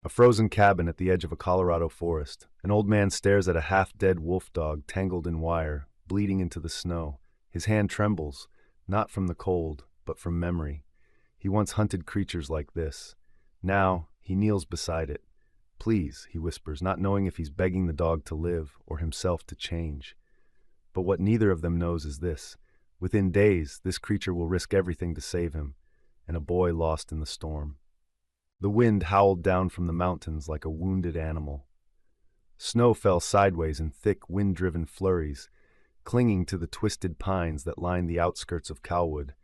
A frozen cabin at the edge of a Colorado forest. An old man stares at a half-dead wolf dog tangled in wire, bleeding into the snow. His hand trembles, not from the cold, but from memory. He once hunted creatures like this. Now, he kneels beside it. "Please," he whispers, not knowing if he's begging the dog to live or himself to change. But what neither of them knows is this. Within days, this creature will risk everything to save him, and a boy lost in the storm. The wind howled down from the mountains like a wounded animal. Snow fell sideways in thick, wind-driven flurries, clinging to the twisted pines that lined the outskirts of Calwood,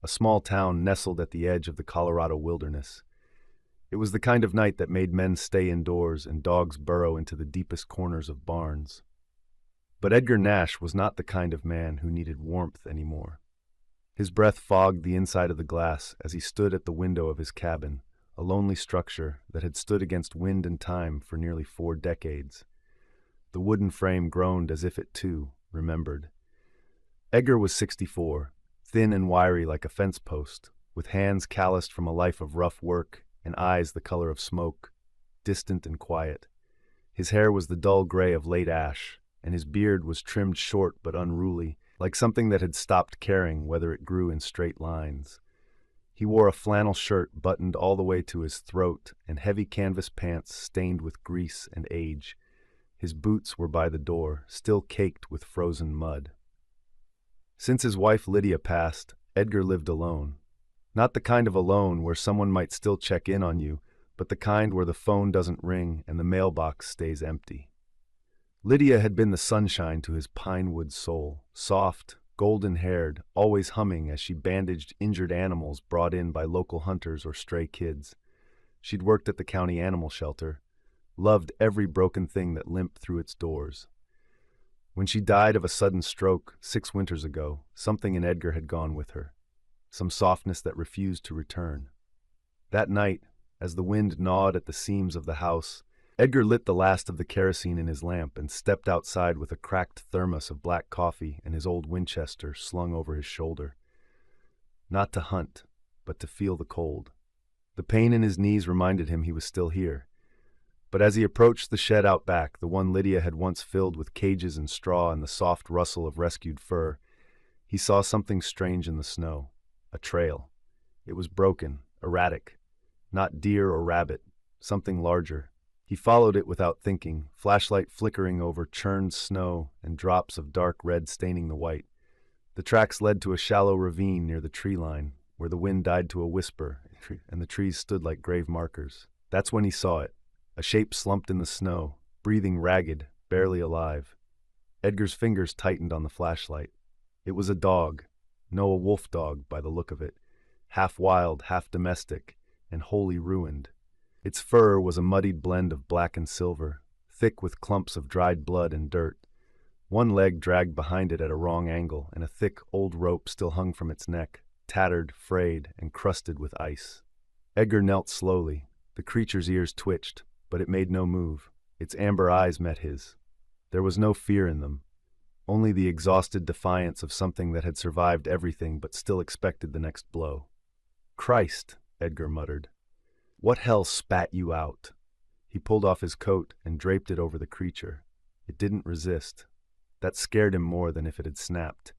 a small town nestled at the edge of the Colorado wilderness. It was the kind of night that made men stay indoors and dogs burrow into the deepest corners of barns. But Edgar Nash was not the kind of man who needed warmth anymore. His breath fogged the inside of the glass as he stood at the window of his cabin, a lonely structure that had stood against wind and time for nearly 4 decades. The wooden frame groaned as if it, too, remembered. Edgar was 64, thin and wiry like a fence post, with hands calloused from a life of rough work and eyes the color of smoke, distant and quiet. His hair was the dull gray of late ash, and his beard was trimmed short but unruly, like something that had stopped caring whether it grew in straight lines. He wore a flannel shirt buttoned all the way to his throat and heavy canvas pants stained with grease and age. His boots were by the door, still caked with frozen mud. Since his wife Lydia passed, Edgar lived alone. Not the kind of alone where someone might still check in on you, but the kind where the phone doesn't ring and the mailbox stays empty. Lydia had been the sunshine to his pinewood soul, soft, golden-haired, always humming as she bandaged injured animals brought in by local hunters or stray kids. She'd worked at the county animal shelter, loved every broken thing that limped through its doors. When she died of a sudden stroke 6 winters ago, something in Edgar had gone with her, some softness that refused to return. That night, as the wind gnawed at the seams of the house, Edgar lit the last of the kerosene in his lamp and stepped outside with a cracked thermos of black coffee and his old Winchester slung over his shoulder. Not to hunt, but to feel the cold. The pain in his knees reminded him he was still here. But as he approached the shed out back, the one Lydia had once filled with cages and straw and the soft rustle of rescued fur, he saw something strange in the snow. A trail. It was broken, erratic. Not deer or rabbit, something larger. He followed it without thinking, flashlight flickering over churned snow and drops of dark red staining the white. The tracks led to a shallow ravine near the tree line, where the wind died to a whisper, and the trees stood like grave markers. That's when he saw it, a shape slumped in the snow, breathing ragged, barely alive. Edgar's fingers tightened on the flashlight. It was a dog, no, a wolf dog by the look of it, half wild, half domestic, and wholly ruined. Its fur was a muddied blend of black and silver, thick with clumps of dried blood and dirt. One leg dragged behind it at a wrong angle, and a thick, old rope still hung from its neck, tattered, frayed, and crusted with ice. Edgar knelt slowly. The creature's ears twitched, but it made no move. Its amber eyes met his. There was no fear in them, only the exhausted defiance of something that had survived everything but still expected the next blow. "Christ," Edgar muttered. "What hell spat you out?" He pulled off his coat and draped it over the creature. It didn't resist. That scared him more than if it had snapped.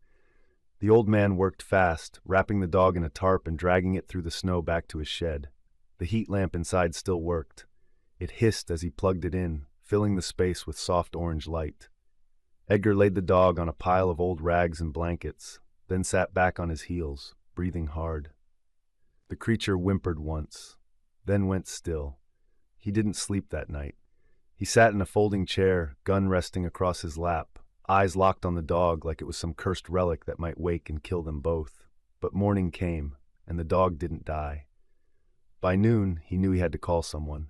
The old man worked fast, wrapping the dog in a tarp and dragging it through the snow back to his shed. The heat lamp inside still worked. It hissed as he plugged it in, filling the space with soft orange light. Edgar laid the dog on a pile of old rags and blankets, then sat back on his heels, breathing hard. The creature whimpered once, then went still. He didn't sleep that night. He sat in a folding chair, gun resting across his lap, eyes locked on the dog like it was some cursed relic that might wake and kill them both. But morning came, and the dog didn't die. By noon, he knew he had to call someone.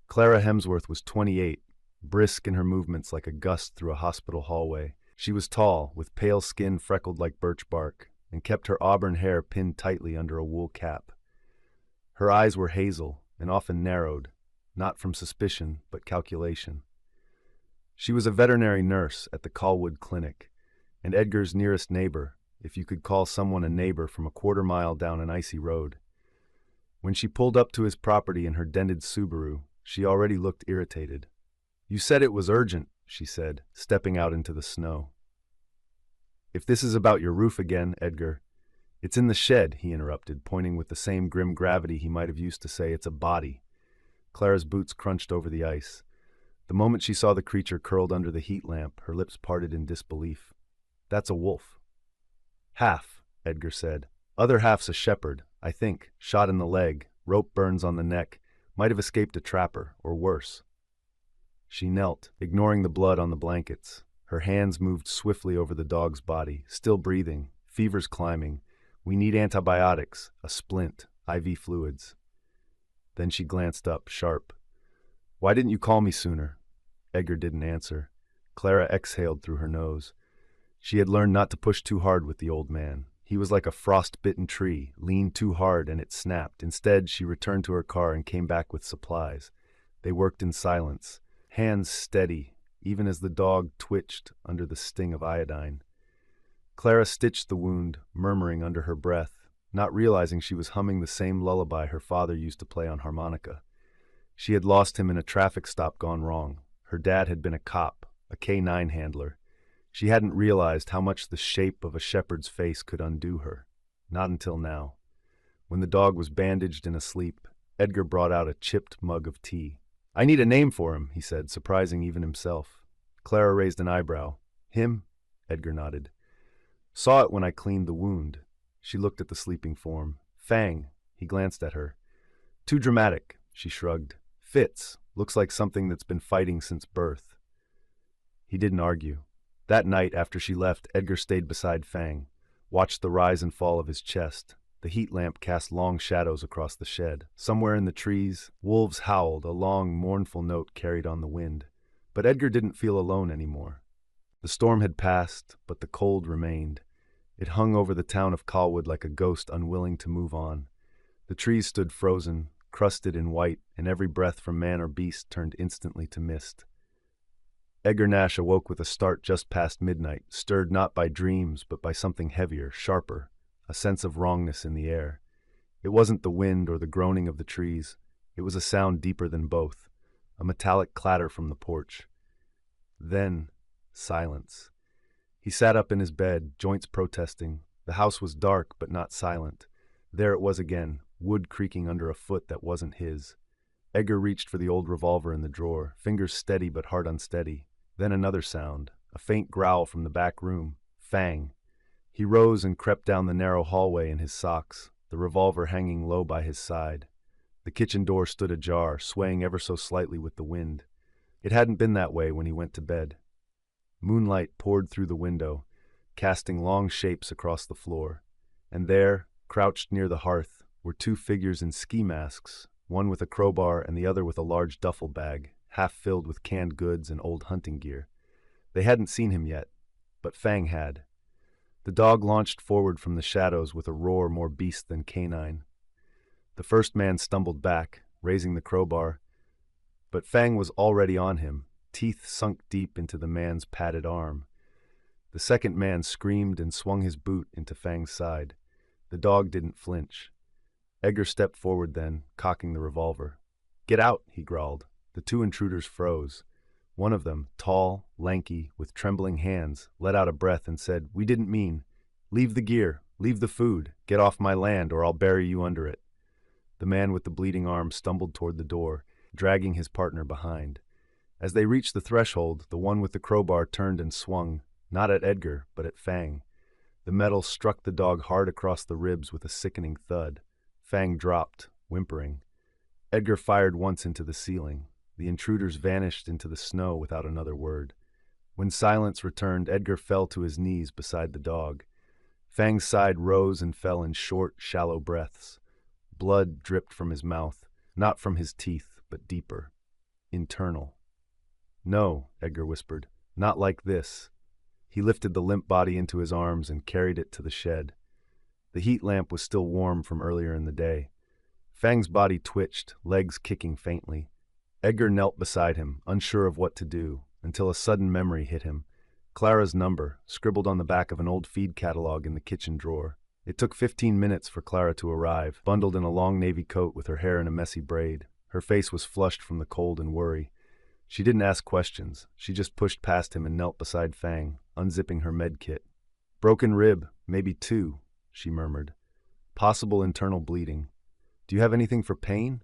Clara Hemsworth was 28, brisk in her movements like a gust through a hospital hallway. She was tall, with pale skin freckled like birch bark, and kept her auburn hair pinned tightly under a wool cap. Her eyes were hazel, and often narrowed, not from suspicion, but calculation. She was a veterinary nurse at the Calwood Clinic, and Edgar's nearest neighbor, if you could call someone a neighbor from a quarter-mile down an icy road. When she pulled up to his property in her dented Subaru, She already looked irritated. "You said it was urgent," she said, stepping out into the snow. "If this is about your roof again, Edgar—" "It's in the shed," he interrupted, pointing with the same grim gravity he might have used to say, "It's a body." Clara's boots crunched over the ice. The moment she saw the creature curled under the heat lamp, her lips parted in disbelief. "That's a wolf." "Half," Edgar said. "Other half's a shepherd, I think, shot in the leg, rope burns on the neck, might have escaped a trapper, or worse." She knelt, ignoring the blood on the blankets. Her hands moved swiftly over the dog's body, still breathing, fever's climbing. "We need antibiotics, a splint, IV fluids." Then she glanced up, sharp. "Why didn't you call me sooner?" Edgar didn't answer. Clara exhaled through her nose. She had learned not to push too hard with the old man. He was like a frost-bitten tree, leaned too hard and it snapped. Instead, she returned to her car and came back with supplies. They worked in silence, hands steady, even as the dog twitched under the sting of iodine. Clara stitched the wound, murmuring under her breath, not realizing she was humming the same lullaby her father used to play on harmonica. She had lost him in a traffic stop gone wrong. Her dad had been a cop, a K-9 handler. She hadn't realized how much the shape of a shepherd's face could undo her. Not until now. When the dog was bandaged and asleep, Edgar brought out a chipped mug of tea. "I need a name for him," he said, surprising even himself. Clara raised an eyebrow. "Him?" Edgar nodded. "Saw it when I cleaned the wound." She looked at the sleeping form. "Fang." He glanced at her. "Too dramatic," she shrugged. "Fits. Looks like something that's been fighting since birth." He didn't argue. That night, after she left, Edgar stayed beside Fang, watched the rise and fall of his chest. The heat lamp cast long shadows across the shed. Somewhere in the trees, wolves howled, a long, mournful note carried on the wind. But Edgar didn't feel alone anymore. The storm had passed, but the cold remained. It hung over the town of Colwood like a ghost unwilling to move on. The trees stood frozen, crusted in white, and every breath from man or beast turned instantly to mist. Edgar Nash awoke with a start just past midnight, stirred not by dreams but by something heavier, sharper, a sense of wrongness in the air. It wasn't the wind or the groaning of the trees. It was a sound deeper than both, a metallic clatter from the porch. Then, silence. He sat up in his bed, joints protesting. The house was dark but not silent. There it was again, wood creaking under a foot that wasn't his. Edgar reached for the old revolver in the drawer, fingers steady but heart unsteady. Then another sound, a faint growl from the back room. Fang. He rose and crept down the narrow hallway in his socks, the revolver hanging low by his side. The kitchen door stood ajar, swaying ever so slightly with the wind. It hadn't been that way when he went to bed. Moonlight poured through the window, casting long shapes across the floor. And there, crouched near the hearth, were two figures in ski masks, one with a crowbar and the other with a large duffel bag, half filled with canned goods and old hunting gear. They hadn't seen him yet, but Fang had. The dog launched forward from the shadows with a roar more beast than canine. The first man stumbled back, raising the crowbar, but Fang was already on him, teeth sunk deep into the man's padded arm. The second man screamed and swung his boot into Fang's side. The dog didn't flinch. Edgar stepped forward then, cocking the revolver. "Get out," he growled. The two intruders froze. One of them, tall, lanky, with trembling hands, let out a breath and said, "We didn't mean. Leave the gear, leave the food, get off my land or I'll bury you under it." The man with the bleeding arm stumbled toward the door, dragging his partner behind. As they reached the threshold, the one with the crowbar turned and swung, not at Edgar, but at Fang. The metal struck the dog hard across the ribs with a sickening thud. Fang dropped, whimpering. Edgar fired once into the ceiling. The intruders vanished into the snow without another word. When silence returned, Edgar fell to his knees beside the dog. Fang's side rose and fell in short, shallow breaths. Blood dripped from his mouth, not from his teeth, but deeper. Internal. "No," Edgar whispered, "not like this." He lifted the limp body into his arms and carried it to the shed. The heat lamp was still warm from earlier in the day. Fang's body twitched, legs kicking faintly. Edgar knelt beside him, unsure of what to do, until a sudden memory hit him. Clara's number, scribbled on the back of an old feed catalog in the kitchen drawer. It took 15 minutes for Clara to arrive, bundled in a long navy coat with her hair in a messy braid. Her face was flushed from the cold and worry. She didn't ask questions. She just pushed past him and knelt beside Fang, unzipping her med kit. "Broken rib, maybe two," she murmured. "Possible internal bleeding. Do you have anything for pain?"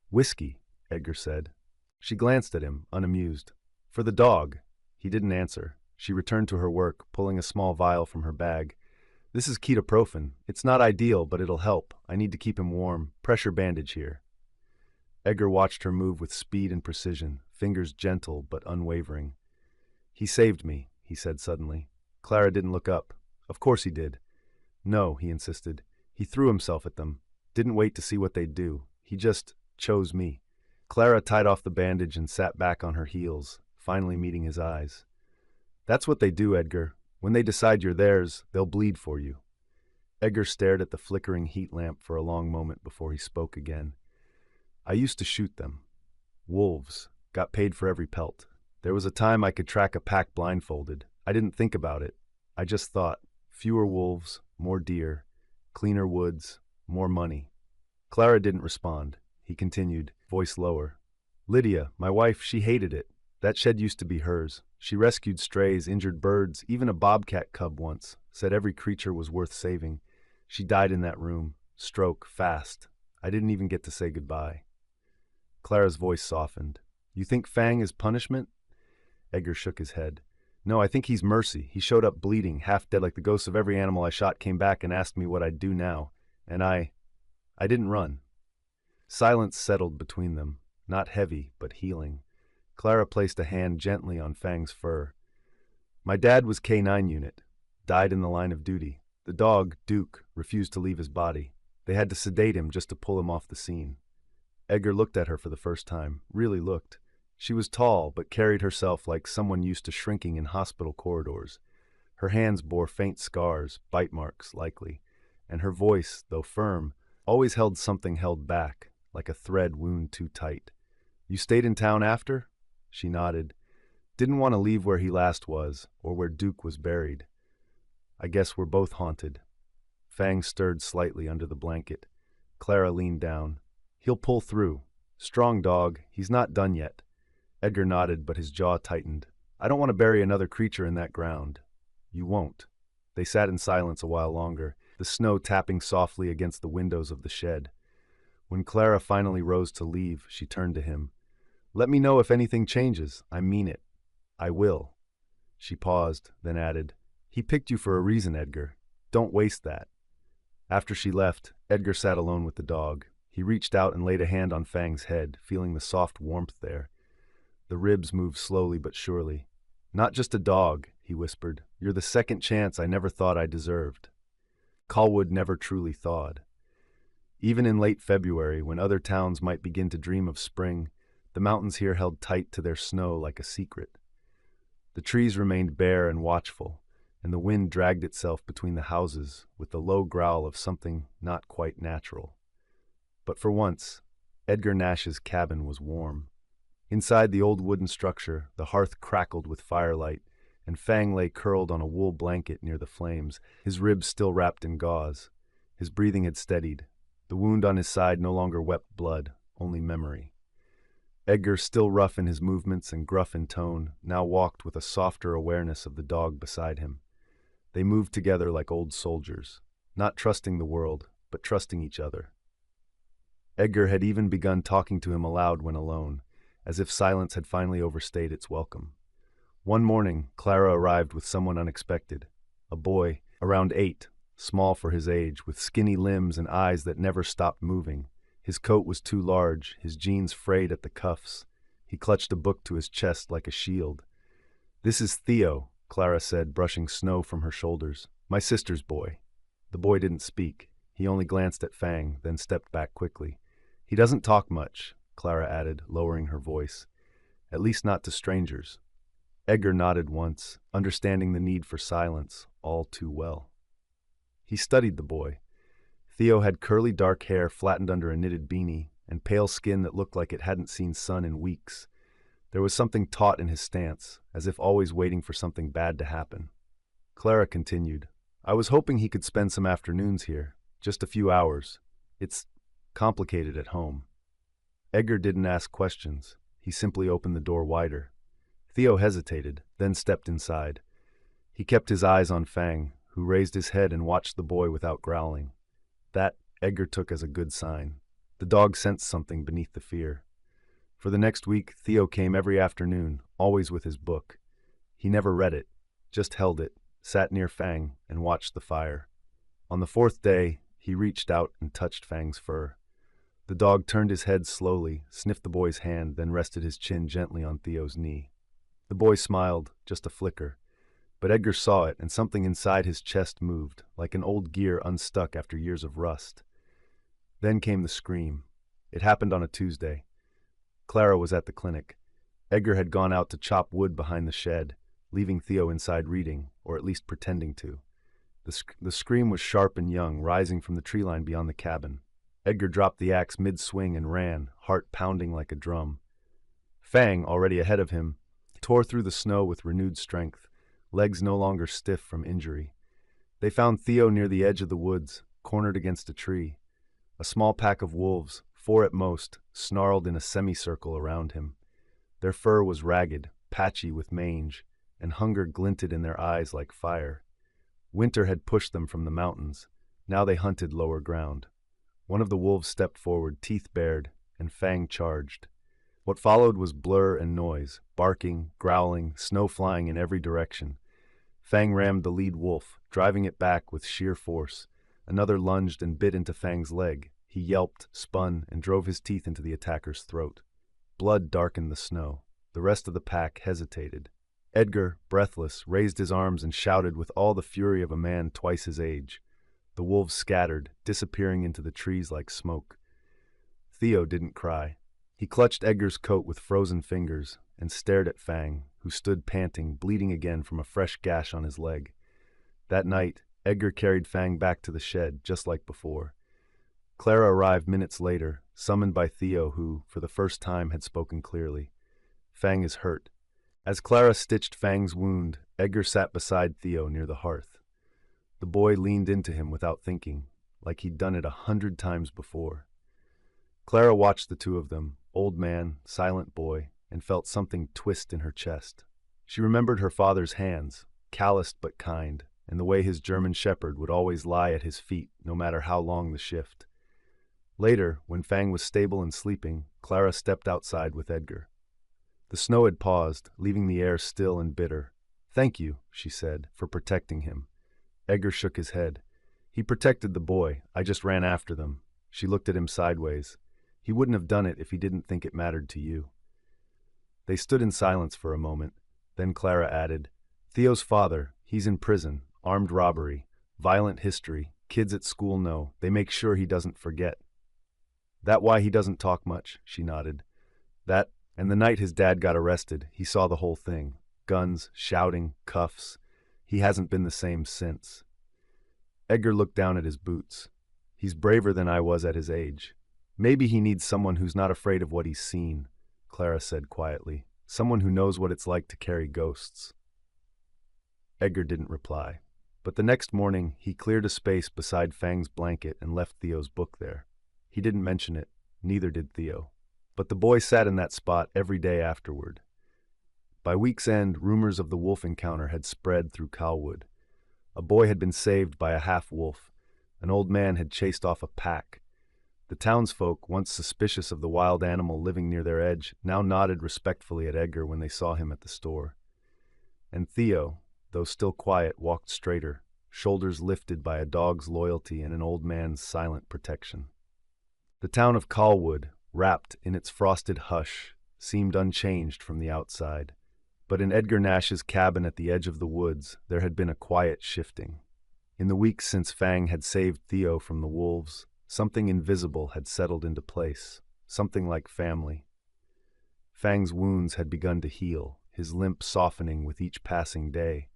"Whiskey," Edgar said. She glanced at him, unamused. "For the dog." He didn't answer. She returned to her work, pulling a small vial from her bag. "This is ketoprofen. It's not ideal, but it'll help. I need to keep him warm. Pressure bandage here." Edgar watched her move with speed and precision, fingers gentle but unwavering. "He saved me," he said suddenly. Clara didn't look up. "Of course he did." "No," he insisted. "He threw himself at them. Didn't wait to see what they'd do. He just chose me." Clara tied off the bandage and sat back on her heels, finally meeting his eyes. "That's what they do, Edgar. When they decide you're theirs, they'll bleed for you." Edgar stared at the flickering heat lamp for a long moment before he spoke again. "I used to shoot them. Wolves. Got paid for every pelt. There was a time I could track a pack blindfolded. I didn't think about it. I just thought, fewer wolves, more deer, cleaner woods, more money." Clara didn't respond. He continued, voice lower. "Lydia, my wife, she hated it. That shed used to be hers. She rescued strays, injured birds, even a bobcat cub once. Said every creature was worth saving. She died in that room. Stroke, fast. I didn't even get to say goodbye." Clara's voice softened. "You think Fang is punishment?" Edgar shook his head. "No, I think he's mercy. He showed up bleeding, half dead like the ghosts of every animal I shot came back and asked me what I'd do now. And I didn't run." Silence settled between them, not heavy, but healing. Clara placed a hand gently on Fang's fur. "My dad was K-9 unit. Died in the line of duty. The dog, Duke, refused to leave his body. They had to sedate him just to pull him off the scene." Edgar looked at her for the first time, really looked. She was tall, but carried herself like someone used to shrinking in hospital corridors. Her hands bore faint scars, bite marks, likely, and her voice, though firm, always held something held back, like a thread wound too tight. "You stayed in town after?" She nodded. "Didn't want to leave where he last was, or where Duke was buried. I guess we're both haunted." Fang stirred slightly under the blanket. Clara leaned down. "He'll pull through. Strong dog. He's not done yet." Edgar nodded, but his jaw tightened. "I don't want to bury another creature in that ground." "You won't." They sat in silence a while longer, the snow tapping softly against the windows of the shed. When Clara finally rose to leave, she turned to him. "Let me know if anything changes. I mean it. I will." She paused, then added, "He picked you for a reason, Edgar. Don't waste that." After she left, Edgar sat alone with the dog. He reached out and laid a hand on Fang's head, feeling the soft warmth there. The ribs moved slowly but surely. "Not just a dog," he whispered. "You're the second chance I never thought I deserved." Colwood never truly thawed. Even in late February, when other towns might begin to dream of spring, the mountains here held tight to their snow like a secret. The trees remained bare and watchful, and the wind dragged itself between the houses with the low growl of something not quite natural. But for once, Edgar Nash's cabin was warm. Inside the old wooden structure, the hearth crackled with firelight, and Fang lay curled on a wool blanket near the flames, his ribs still wrapped in gauze. His breathing had steadied. The wound on his side no longer wept blood, only memory. Edgar, still rough in his movements and gruff in tone, now walked with a softer awareness of the dog beside him. They moved together like old soldiers, not trusting the world, but trusting each other. Edgar had even begun talking to him aloud when alone, as if silence had finally overstayed its welcome. One morning, Clara arrived with someone unexpected. A boy, around 8, small for his age, with skinny limbs and eyes that never stopped moving. His coat was too large, his jeans frayed at the cuffs. He clutched a book to his chest like a shield. "This is Theo," Clara said, brushing snow from her shoulders. "My sister's boy." The boy didn't speak. He only glanced at Fang, then stepped back quickly. "He doesn't talk much," Clara added, lowering her voice. "At least not to strangers." Edgar nodded once, understanding the need for silence all too well. He studied the boy. Theo had curly dark hair flattened under a knitted beanie, and pale skin that looked like it hadn't seen sun in weeks. There was something taut in his stance, as if always waiting for something bad to happen. Clara continued, "I was hoping he could spend some afternoons here, just a few hours. It's complicated at home." Edgar didn't ask questions. He simply opened the door wider. Theo hesitated, then stepped inside. He kept his eyes on Fang, who raised his head and watched the boy without growling. That, Edgar took as a good sign. The dog sensed something beneath the fear. For the next week, Theo came every afternoon, always with his book. He never read it, just held it, sat near Fang, and watched the fire. On the fourth day, he reached out and touched Fang's fur. The dog turned his head slowly, sniffed the boy's hand, then rested his chin gently on Theo's knee. The boy smiled, just a flicker. But Edgar saw it, and something inside his chest moved, like an old gear unstuck after years of rust. Then came the scream. It happened on a Tuesday. Clara was at the clinic. Edgar had gone out to chop wood behind the shed, leaving Theo inside reading, or at least pretending to. The scream was sharp and young, rising from the tree line beyond the cabin. Edgar dropped the axe mid-swing and ran, heart pounding like a drum. Fang, already ahead of him, tore through the snow with renewed strength, legs no longer stiff from injury. They found Theo near the edge of the woods, cornered against a tree. A small pack of wolves, 4 at most, snarled in a semicircle around him. Their fur was ragged, patchy with mange, and hunger glinted in their eyes like fire. Winter had pushed them from the mountains. Now they hunted lower ground. One of the wolves stepped forward, teeth bared, and Fang charged. What followed was blur and noise, barking, growling, snow flying in every direction. Fang rammed the lead wolf, driving it back with sheer force. Another lunged and bit into Fang's leg. He yelped, spun, and drove his teeth into the attacker's throat. Blood darkened the snow. The rest of the pack hesitated. Edgar, breathless, raised his arms and shouted with all the fury of a man twice his age. The wolves scattered, disappearing into the trees like smoke. Theo didn't cry. He clutched Edgar's coat with frozen fingers and stared at Fang, who stood panting, bleeding again from a fresh gash on his leg. That night, Edgar carried Fang back to the shed, just like before. Clara arrived minutes later, summoned by Theo, who, for the first time, had spoken clearly. Fang is hurt. As Clara stitched Fang's wound, Edgar sat beside Theo near the hearth. The boy leaned into him without thinking, like he'd done it 100 times before. Clara watched the two of them, old man, silent boy, and felt something twist in her chest. She remembered her father's hands, calloused but kind, and the way his German shepherd would always lie at his feet, no matter how long the shift. Later, when Fang was stable and sleeping, Clara stepped outside with Edgar. The snow had paused, leaving the air still and bitter. "Thank you," she said, "for protecting him." Edgar shook his head. "He protected the boy. I just ran after them." She looked at him sideways. "He wouldn't have done it if he didn't think it mattered to you." They stood in silence for a moment. Then Clara added, "Theo's father, he's in prison, armed robbery, violent history, kids at school know, they make sure he doesn't forget." "That why he doesn't talk much," she nodded. "That, and the night his dad got arrested, he saw the whole thing. Guns, shouting, cuffs. He hasn't been the same since." Edgar looked down at his boots. "He's braver than I was at his age. Maybe he needs someone who's not afraid of what he's seen," Clara said quietly. "Someone who knows what it's like to carry ghosts." Edgar didn't reply. But the next morning, he cleared a space beside Fang's blanket and left Theo's book there. He didn't mention it, neither did Theo. But the boy sat in that spot every day afterward. By week's end, rumors of the wolf encounter had spread through Calwood. A boy had been saved by a half-wolf. An old man had chased off a pack. The townsfolk, once suspicious of the wild animal living near their edge, now nodded respectfully at Edgar when they saw him at the store. And Theo, though still quiet, walked straighter, shoulders lifted by a dog's loyalty and an old man's silent protection. The town of Calwood, wrapped in its frosted hush, seemed unchanged from the outside. But in Edgar Nash's cabin at the edge of the woods, there had been a quiet shifting. In the weeks since Fang had saved Theo from the wolves, something invisible had settled into place, something like family. Fang's wounds had begun to heal, his limp softening with each passing day.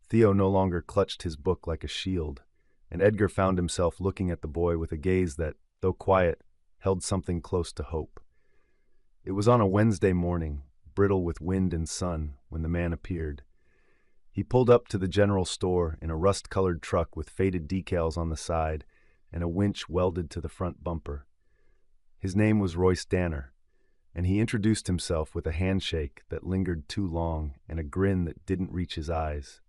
Theo no longer clutched his book like a shield, and Edgar found himself looking at the boy with a gaze that, though quiet, held something close to hope. It was on a Wednesday morning, brittle with wind and sun, when the man appeared. He pulled up to the general store in a rust-colored truck with faded decals on the side and a winch welded to the front bumper. His name was Royce Danner, and he introduced himself with a handshake that lingered too long and a grin that didn't reach his eyes.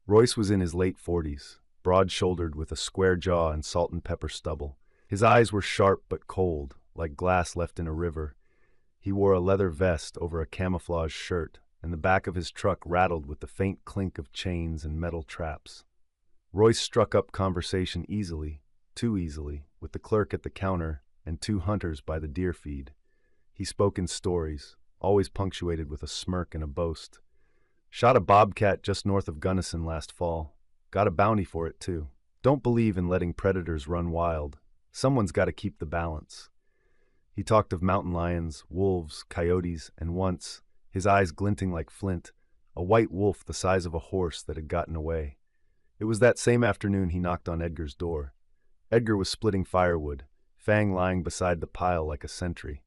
Royce was in his late 40s, broad-shouldered with a square jaw and salt and pepper stubble. His eyes were sharp but cold, like glass left in a river. He wore a leather vest over a camouflage shirt, and the back of his truck rattled with the faint clink of chains and metal traps. Royce struck up conversation easily, too easily, with the clerk at the counter and two hunters by the deer feed. He spoke in stories, always punctuated with a smirk and a boast. Shot a bobcat just north of Gunnison last fall. Got a bounty for it, too. Don't believe in letting predators run wild. Someone's got to keep the balance. He talked of mountain lions, wolves, coyotes, and once, his eyes glinting like flint, a white wolf the size of a horse that had gotten away. It was that same afternoon he knocked on Edgar's door. Edgar was splitting firewood, Fang lying beside the pile like a sentry.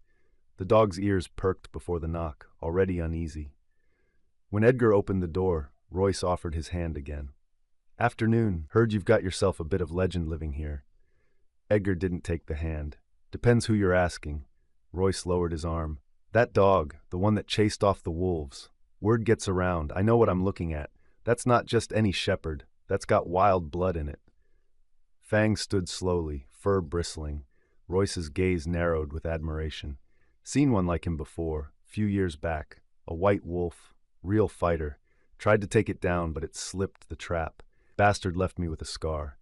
The dog's ears perked before the knock, already uneasy. When Edgar opened the door, Royce offered his hand again. "Afternoon, heard you've got yourself a bit of legend living here." Edgar didn't take the hand. "Depends who you're asking." Royce lowered his arm. "That dog, the one that chased off the wolves. Word gets around, I know what I'm looking at. That's not just any shepherd, that's got wild blood in it." Fang stood slowly, fur bristling. Royce's gaze narrowed with admiration. Seen one like him before, few years back. A white wolf, real fighter. Tried to take it down, but it slipped the trap. Bastard left me with a scar.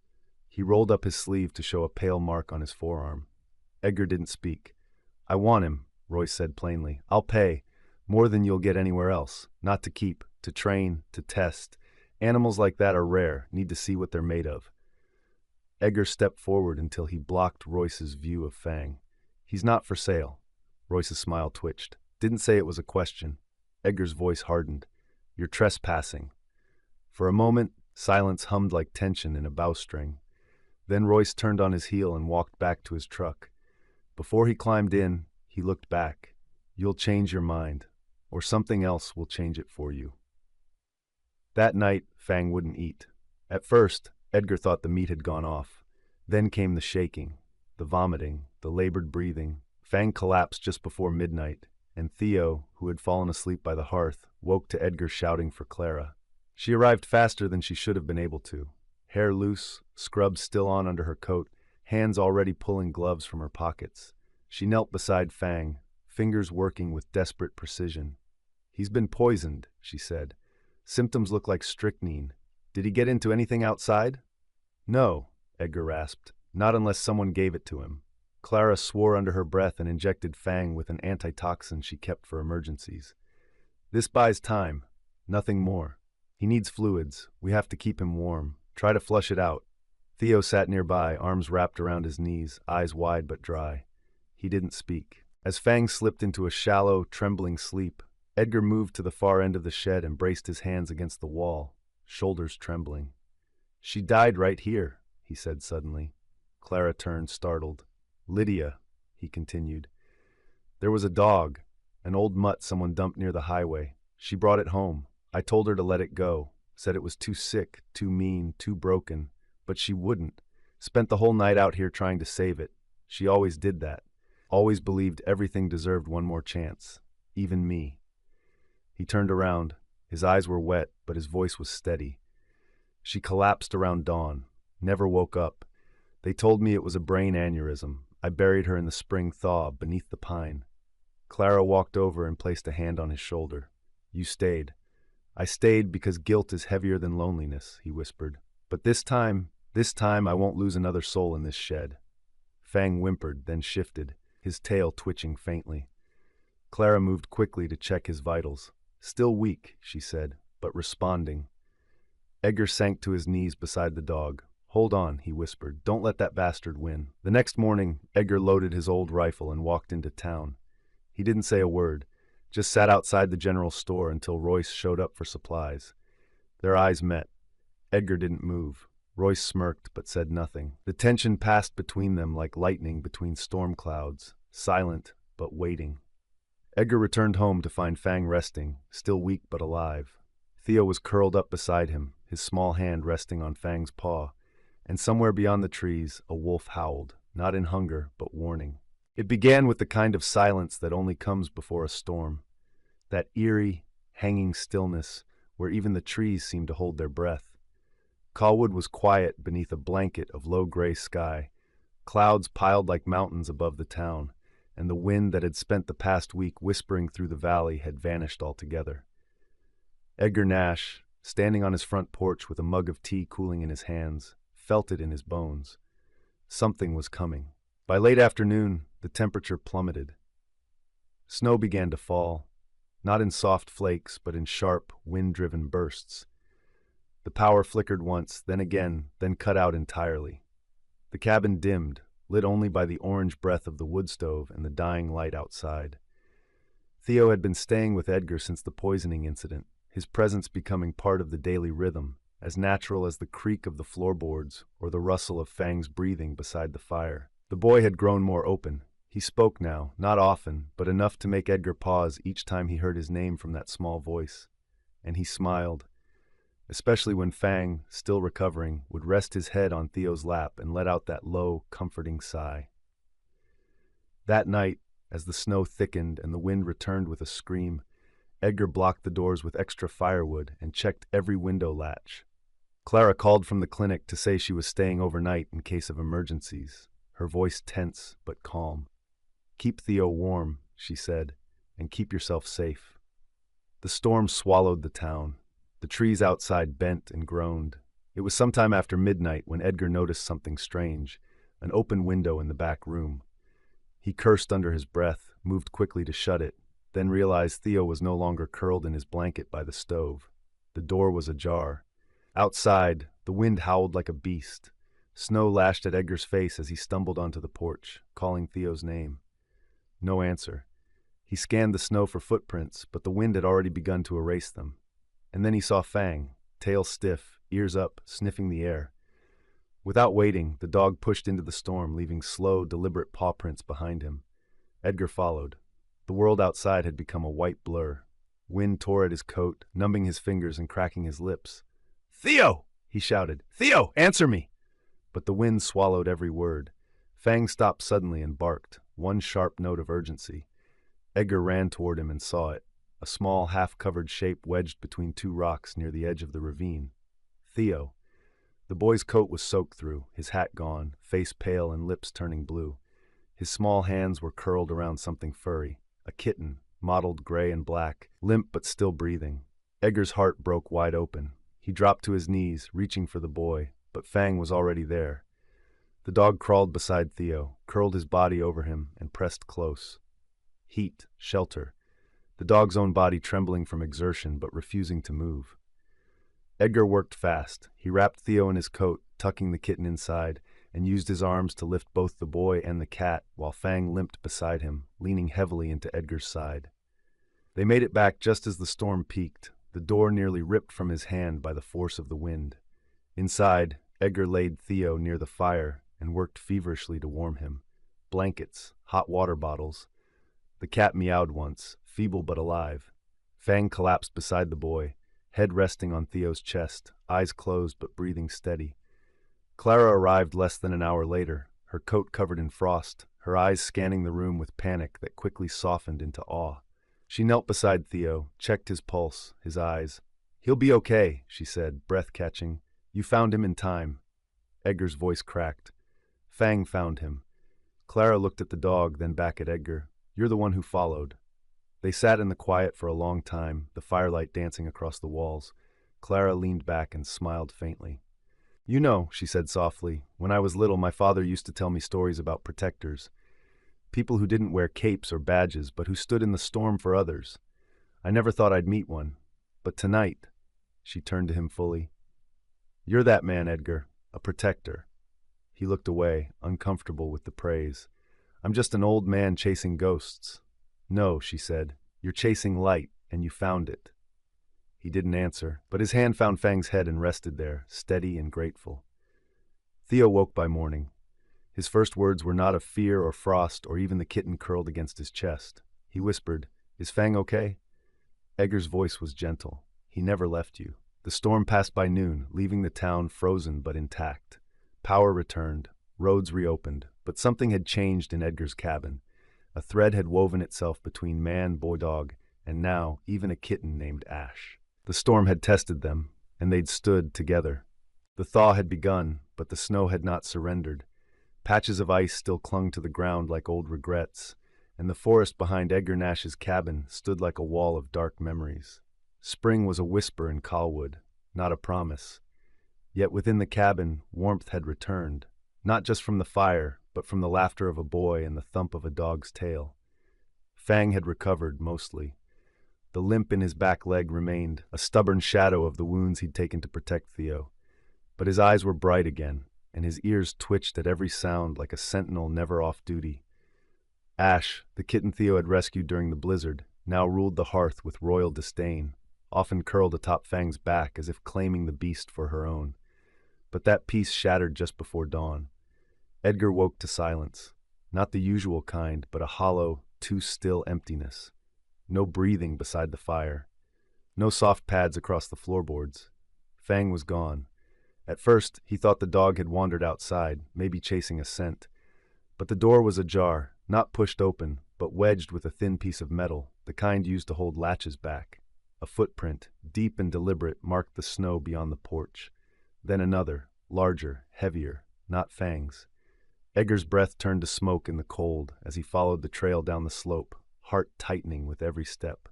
He rolled up his sleeve to show a pale mark on his forearm. Edgar didn't speak. "I want him," Royce said plainly. "I'll pay. More than you'll get anywhere else. Not to keep, to train, to test. Animals like that are rare, need to see what they're made of." Edgar stepped forward until he blocked Royce's view of Fang. "He's not for sale." Royce's smile twitched. "Didn't say it was a question." Edgar's voice hardened. "You're trespassing." For a moment, silence hummed like tension in a bowstring. Then Royce turned on his heel and walked back to his truck. Before he climbed in, he looked back. "You'll change your mind, or something else will change it for you." That night, Fang wouldn't eat. At first, Edgar thought the meat had gone off. Then came the shaking, the vomiting, the labored breathing. Fang collapsed just before midnight, and Theo, who had fallen asleep by the hearth, woke to Edgar shouting for Clara. She arrived faster than she should have been able to. Hair loose, scrubs still on under her coat, hands already pulling gloves from her pockets. She knelt beside Fang, fingers working with desperate precision. "He's been poisoned," she said. "Symptoms look like strychnine. Did he get into anything outside?" "No," Edgar rasped. "Not unless someone gave it to him." Clara swore under her breath and injected Fang with an antitoxin she kept for emergencies. "This buys time. Nothing more. He needs fluids. We have to keep him warm. Try to flush it out." Theo sat nearby, arms wrapped around his knees, eyes wide but dry. He didn't speak. As Fang slipped into a shallow, trembling sleep, Edgar moved to the far end of the shed and braced his hands against the wall, shoulders trembling. "She died right here," he said suddenly. Clara turned, startled. "Lydia," he continued. "There was a dog, an old mutt someone dumped near the highway. She brought it home. I told her to let it go. Said it was too sick, too mean, too broken. But she wouldn't. Spent the whole night out here trying to save it. She always did that. Always believed everything deserved one more chance. Even me." He turned around. His eyes were wet, but his voice was steady. "She collapsed around dawn. Never woke up. They told me it was a brain aneurysm. I buried her in the spring thaw beneath the pine." Clara walked over and placed a hand on his shoulder. "You stayed." "I stayed because guilt is heavier than loneliness," he whispered. "But this time I won't lose another soul in this shed." Fang whimpered, then shifted, his tail twitching faintly. Clara moved quickly to check his vitals. "Still weak," she said, "but responding." Edgar sank to his knees beside the dog. "Hold on," he whispered. "Don't let that bastard win." The next morning, Edgar loaded his old rifle and walked into town. He didn't say a word, just sat outside the general store until Royce showed up for supplies. Their eyes met. Edgar didn't move. Royce smirked but said nothing. The tension passed between them like lightning between storm clouds, silent but waiting. Edgar returned home to find Fang resting, still weak but alive. Theo was curled up beside him, his small hand resting on Fang's paw, and somewhere beyond the trees a wolf howled, not in hunger but warning. It began with the kind of silence that only comes before a storm, that eerie, hanging stillness where even the trees seemed to hold their breath. Colwood was quiet beneath a blanket of low gray sky, clouds piled like mountains above the town, and the wind that had spent the past week whispering through the valley had vanished altogether. Edgar Nash, standing on his front porch with a mug of tea cooling in his hands, felt it in his bones. Something was coming. By late afternoon, the temperature plummeted. Snow began to fall, not in soft flakes, but in sharp, wind-driven bursts. The power flickered once, then again, then cut out entirely. The cabin dimmed, lit only by the orange breath of the wood stove and the dying light outside. Theo had been staying with Edgar since the poisoning incident, his presence becoming part of the daily rhythm, as natural as the creak of the floorboards or the rustle of Fang's breathing beside the fire. The boy had grown more open. He spoke now, not often, but enough to make Edgar pause each time he heard his name from that small voice. And he smiled, especially when Fang, still recovering, would rest his head on Theo's lap and let out that low, comforting sigh. That night, as the snow thickened and the wind returned with a scream, Edgar blocked the doors with extra firewood and checked every window latch. Clara called from the clinic to say she was staying overnight in case of emergencies, her voice tense but calm. "Keep Theo warm," she said, "and keep yourself safe." The storm swallowed the town. The trees outside bent and groaned. It was sometime after midnight when Edgar noticed something strange, an open window in the back room. He cursed under his breath, moved quickly to shut it, then realized Theo was no longer curled in his blanket by the stove. The door was ajar. Outside, the wind howled like a beast. Snow lashed at Edgar's face as he stumbled onto the porch, calling Theo's name. No answer. He scanned the snow for footprints, but the wind had already begun to erase them. And then he saw Fang, tail stiff, ears up, sniffing the air. Without waiting, the dog pushed into the storm, leaving slow, deliberate paw prints behind him. Edgar followed. The world outside had become a white blur. Wind tore at his coat, numbing his fingers and cracking his lips. "Theo!" he shouted. "Theo, answer me!" But the wind swallowed every word. Fang stopped suddenly and barked, one sharp note of urgency. Edgar ran toward him and saw it, a small, half-covered shape wedged between two rocks near the edge of the ravine. Theo. The boy's coat was soaked through, his hat gone, face pale and lips turning blue. His small hands were curled around something furry, a kitten, mottled gray and black, limp but still breathing. Edgar's heart broke wide open. He dropped to his knees, reaching for the boy, but Fang was already there. The dog crawled beside Theo, curled his body over him, and pressed close. Heat, shelter. The dog's own body trembling from exertion but refusing to move. Edgar worked fast. He wrapped Theo in his coat, tucking the kitten inside, and used his arms to lift both the boy and the cat while Fang limped beside him, leaning heavily into Edgar's side. They made it back just as the storm peaked, the door nearly ripped from his hand by the force of the wind. Inside, Edgar laid Theo near the fire and worked feverishly to warm him. Blankets, hot water bottles. The cat meowed once, feeble but alive. Fang collapsed beside the boy, head resting on Theo's chest, eyes closed but breathing steady. Clara arrived less than an hour later, her coat covered in frost, her eyes scanning the room with panic that quickly softened into awe. She knelt beside Theo, checked his pulse, his eyes. "He'll be okay," she said, breath catching. "You found him in time." Edgar's voice cracked. "Fang found him." Clara looked at the dog, then back at Edgar. "You're the one who followed." They sat in the quiet for a long time, the firelight dancing across the walls. Clara leaned back and smiled faintly. "You know," she said softly, "when I was little my father used to tell me stories about protectors. People who didn't wear capes or badges, but who stood in the storm for others. I never thought I'd meet one. But tonight," she turned to him fully, "you're that man, Edgar, a protector." He looked away, uncomfortable with the praise. "I'm just an old man chasing ghosts." "No," she said, "you're chasing light, and you found it." He didn't answer, but his hand found Fang's head and rested there, steady and grateful. Theo woke by morning. His first words were not of fear or frost or even the kitten curled against his chest. He whispered, "Is Fang okay?" Edgar's voice was gentle. "He never left you." The storm passed by noon, leaving the town frozen but intact. Power returned, roads reopened, but something had changed in Edgar's cabin. A thread had woven itself between man, boy-dog, and now even a kitten named Ash. The storm had tested them, and they'd stood together. The thaw had begun, but the snow had not surrendered. Patches of ice still clung to the ground like old regrets, and the forest behind Edgar Nash's cabin stood like a wall of dark memories. Spring was a whisper in Colwood, not a promise. Yet within the cabin, warmth had returned, not just from the fire, but from the laughter of a boy and the thump of a dog's tail. Fang had recovered, mostly. The limp in his back leg remained, a stubborn shadow of the wounds he'd taken to protect Theo. But his eyes were bright again, and his ears twitched at every sound like a sentinel never off duty. Ash, the kitten Theo had rescued during the blizzard, now ruled the hearth with royal disdain, often curled atop Fang's back as if claiming the beast for her own. But that peace shattered just before dawn. Edgar woke to silence, not the usual kind, but a hollow, too-still emptiness. No breathing beside the fire. No soft pads across the floorboards. Fang was gone. At first, he thought the dog had wandered outside, maybe chasing a scent. But the door was ajar, not pushed open, but wedged with a thin piece of metal, the kind used to hold latches back. A footprint, deep and deliberate, marked the snow beyond the porch. Then another, larger, heavier, not Fang's. Edgar's breath turned to smoke in the cold as he followed the trail down the slope, heart tightening with every step.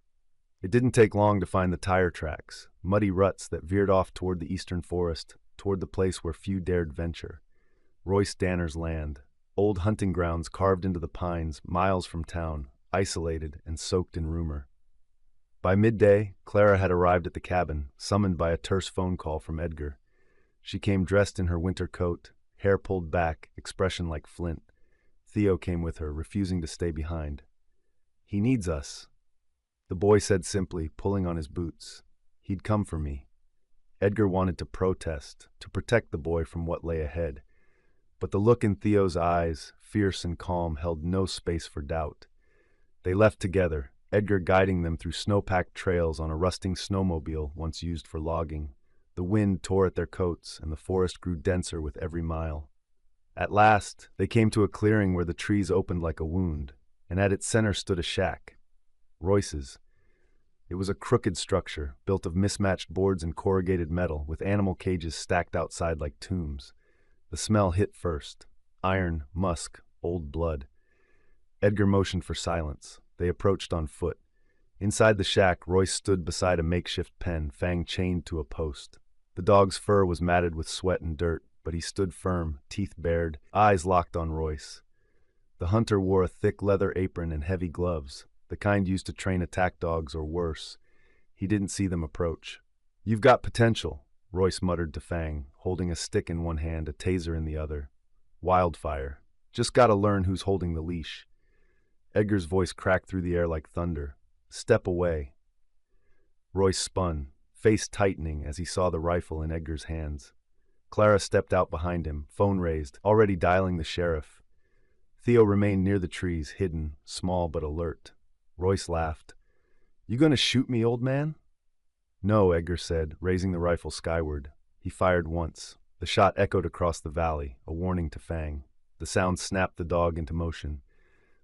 It didn't take long to find the tire tracks, muddy ruts that veered off toward the eastern forest, toward the place where few dared venture. Royce Danner's land, old hunting grounds carved into the pines, miles from town, isolated and soaked in rumor. By midday, Clara had arrived at the cabin, summoned by a terse phone call from Edgar. She came dressed in her winter coat, hair pulled back, expression like flint. Theo came with her, refusing to stay behind. "He needs us," the boy said simply, pulling on his boots. "He'd come for me." Edgar wanted to protest, to protect the boy from what lay ahead. But the look in Theo's eyes, fierce and calm, held no space for doubt. They left together, Edgar guiding them through snow-packed trails on a rusting snowmobile once used for logging. The wind tore at their coats, and the forest grew denser with every mile. At last, they came to a clearing where the trees opened like a wound, and at its center stood a shack. Royce's. It was a crooked structure, built of mismatched boards and corrugated metal, with animal cages stacked outside like tombs. The smell hit first. Iron, musk, old blood. Edgar motioned for silence. They approached on foot. Inside the shack, Royce stood beside a makeshift pen, Fang chained to a post. The dog's fur was matted with sweat and dirt, but he stood firm, teeth bared, eyes locked on Royce. The hunter wore a thick leather apron and heavy gloves, the kind used to train attack dogs or worse. He didn't see them approach. "You've got potential," Royce muttered to Fang, holding a stick in one hand, a taser in the other. "Wildfire. Just gotta learn who's holding the leash." Edgar's voice cracked through the air like thunder. "Step away." Royce spun, face tightening as he saw the rifle in Edgar's hands. Clara stepped out behind him, phone raised, already dialing the sheriff. Theo remained near the trees, hidden, small but alert. Royce laughed. "You gonna shoot me, old man?" "No," Edgar said, raising the rifle skyward. He fired once. The shot echoed across the valley, a warning to Fang. The sound snapped the dog into motion.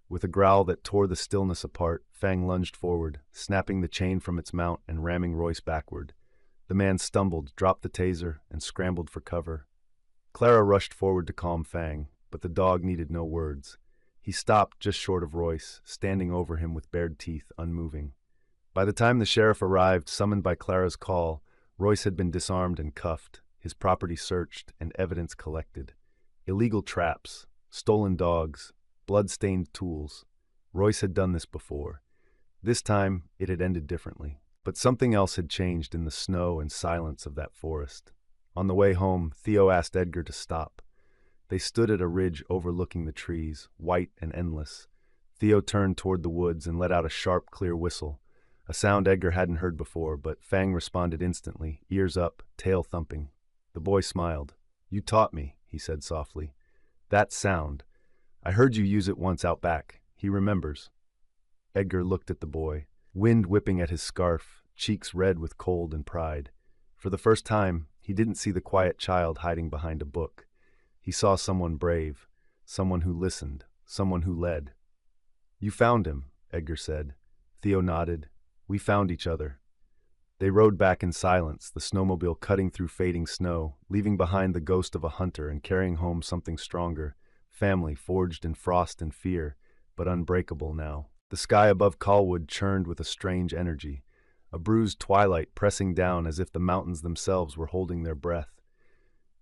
With a growl that tore the stillness apart, Fang lunged forward, snapping the chain from its mount and ramming Royce backward. The man stumbled, dropped the taser, and scrambled for cover. Clara rushed forward to calm Fang, but the dog needed no words. He stopped just short of Royce, standing over him with bared teeth, unmoving. By the time the sheriff arrived, summoned by Clara's call, Royce had been disarmed and cuffed, his property searched, and evidence collected. Illegal traps, stolen dogs, blood-stained tools. Royce had done this before. This time, it had ended differently. But something else had changed in the snow and silence of that forest. On the way home, Theo asked Edgar to stop. They stood at a ridge overlooking the trees, white and endless. Theo turned toward the woods and let out a sharp, clear whistle, a sound Edgar hadn't heard before, but Fang responded instantly, ears up, tail thumping. The boy smiled. "You taught me," he said softly. "That sound. I heard you use it once out back." He remembers. Edgar looked at the boy, wind whipping at his scarf, cheeks red with cold and pride. For the first time, he didn't see the quiet child hiding behind a book. He saw someone brave, someone who listened, someone who led. You found him, Edgar said. Theo nodded. We found each other. They rode back in silence, the snowmobile cutting through fading snow, leaving behind the ghost of a hunter and carrying home something stronger. Family forged in frost and fear, but unbreakable now. The sky above Colwood churned with a strange energy, a bruised twilight pressing down as if the mountains themselves were holding their breath.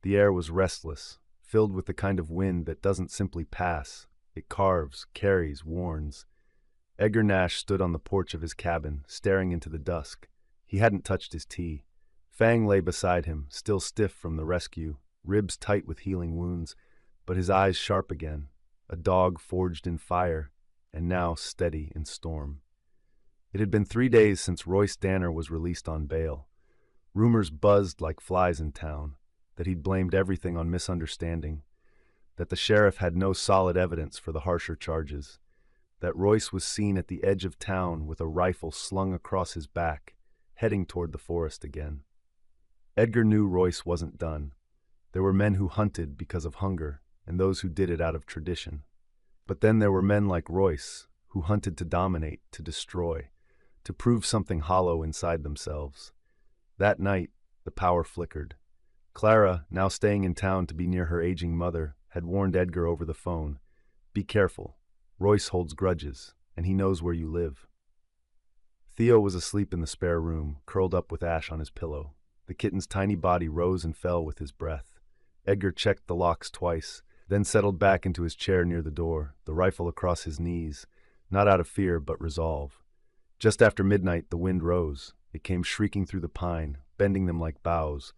The air was restless, filled with the kind of wind that doesn't simply pass. It carves, carries, warns. Edgar Nash stood on the porch of his cabin, staring into the dusk. He hadn't touched his tea. Fang lay beside him, still stiff from the rescue, ribs tight with healing wounds, but his eyes sharp again, a dog forged in fire, and now steady in storm. It had been 3 days since Royce Danner was released on bail. Rumors buzzed like flies in town, that he'd blamed everything on misunderstanding, that the sheriff had no solid evidence for the harsher charges, that Royce was seen at the edge of town with a rifle slung across his back, heading toward the forest again. Edgar knew Royce wasn't done. There were men who hunted because of hunger, and those who did it out of tradition. But then there were men like Royce, who hunted to dominate, to destroy, to prove something hollow inside themselves. That night, the power flickered. Clara, now staying in town to be near her aging mother, had warned Edgar over the phone, "Be careful. Royce holds grudges, and he knows where you live." Theo was asleep in the spare room, curled up with Ash on his pillow. The kitten's tiny body rose and fell with his breath. Edgar checked the locks twice, then settled back into his chair near the door, the rifle across his knees, not out of fear but resolve. Just after midnight the wind rose. It came shrieking through the pine, bending them like boughs,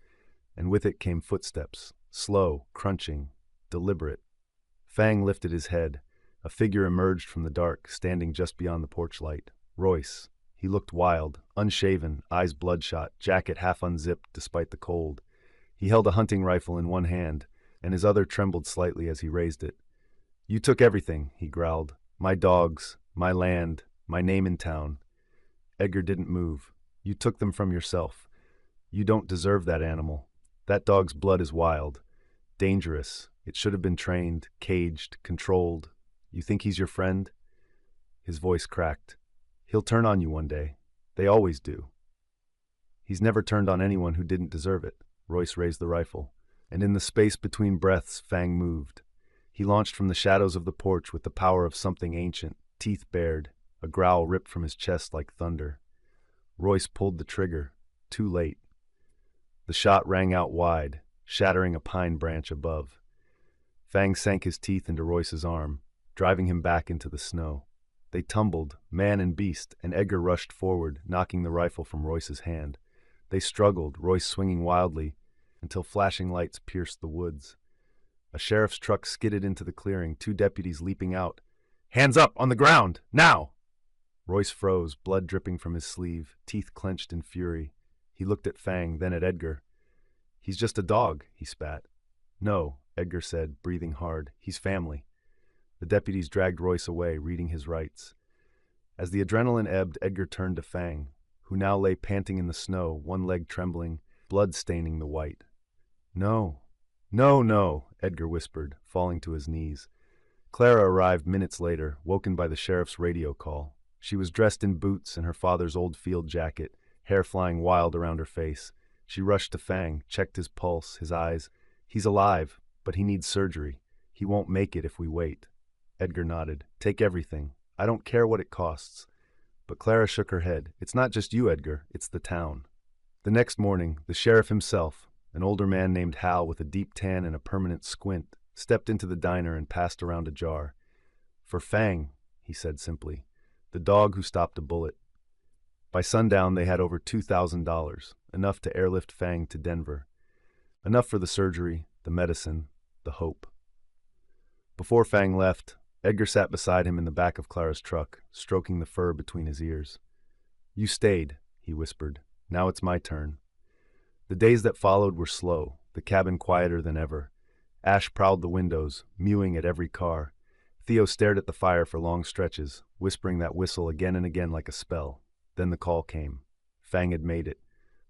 and with it came footsteps, slow, crunching, deliberate. Fang lifted his head. A figure emerged from the dark, standing just beyond the porch light. Royce. He looked wild, unshaven, eyes bloodshot, jacket half unzipped despite the cold. He held a hunting rifle in one hand, and his other trembled slightly as he raised it. "You took everything," he growled. "My dogs, my land, my name in town." Edgar didn't move. "You took them from yourself. You don't deserve that animal. That dog's blood is wild, dangerous. It should have been trained, caged, controlled. You think he's your friend?" His voice cracked. "He'll turn on you one day. They always do." "He's never turned on anyone who didn't deserve it." Royce raised the rifle, and in the space between breaths, Fang moved. He launched from the shadows of the porch with the power of something ancient, teeth bared, a growl ripped from his chest like thunder. Royce pulled the trigger, too late. The shot rang out wide, shattering a pine branch above. Fang sank his teeth into Royce's arm, driving him back into the snow. They tumbled, man and beast, and Edgar rushed forward, knocking the rifle from Royce's hand. They struggled, Royce swinging wildly, until flashing lights pierced the woods. A sheriff's truck skidded into the clearing, 2 deputies leaping out. "Hands up, on the ground, now!" Royce froze, blood dripping from his sleeve, teeth clenched in fury. He looked at Fang, then at Edgar. "He's just a dog," he spat. "No," Edgar said, breathing hard. "He's family." The deputies dragged Royce away, reading his rights. As the adrenaline ebbed, Edgar turned to Fang, who now lay panting in the snow, one leg trembling, blood staining the white. "No, no, no," Edgar whispered, falling to his knees. Clara arrived minutes later, woken by the sheriff's radio call. She was dressed in boots and her father's old field jacket, hair flying wild around her face. She rushed to Fang, checked his pulse, his eyes. "He's alive, but he needs surgery. He won't make it if we wait." Edgar nodded. "Take everything. I don't care what it costs." But Clara shook her head. "It's not just you, Edgar. It's the town." The next morning, the sheriff himself, an older man named Hal with a deep tan and a permanent squint, stepped into the diner and passed around a jar. "For Fang," he said simply, "the dog who stopped a bullet." By sundown, they had over $2,000, enough to airlift Fang to Denver. Enough for the surgery, the medicine, the hope. Before Fang left, Edgar sat beside him in the back of Clara's truck, stroking the fur between his ears. "You stayed," he whispered. "Now it's my turn." The days that followed were slow, the cabin quieter than ever. Ash prowled the windows, mewing at every car. Theo stared at the fire for long stretches, whispering that whistle again and again like a spell. Then the call came. Fang had made it.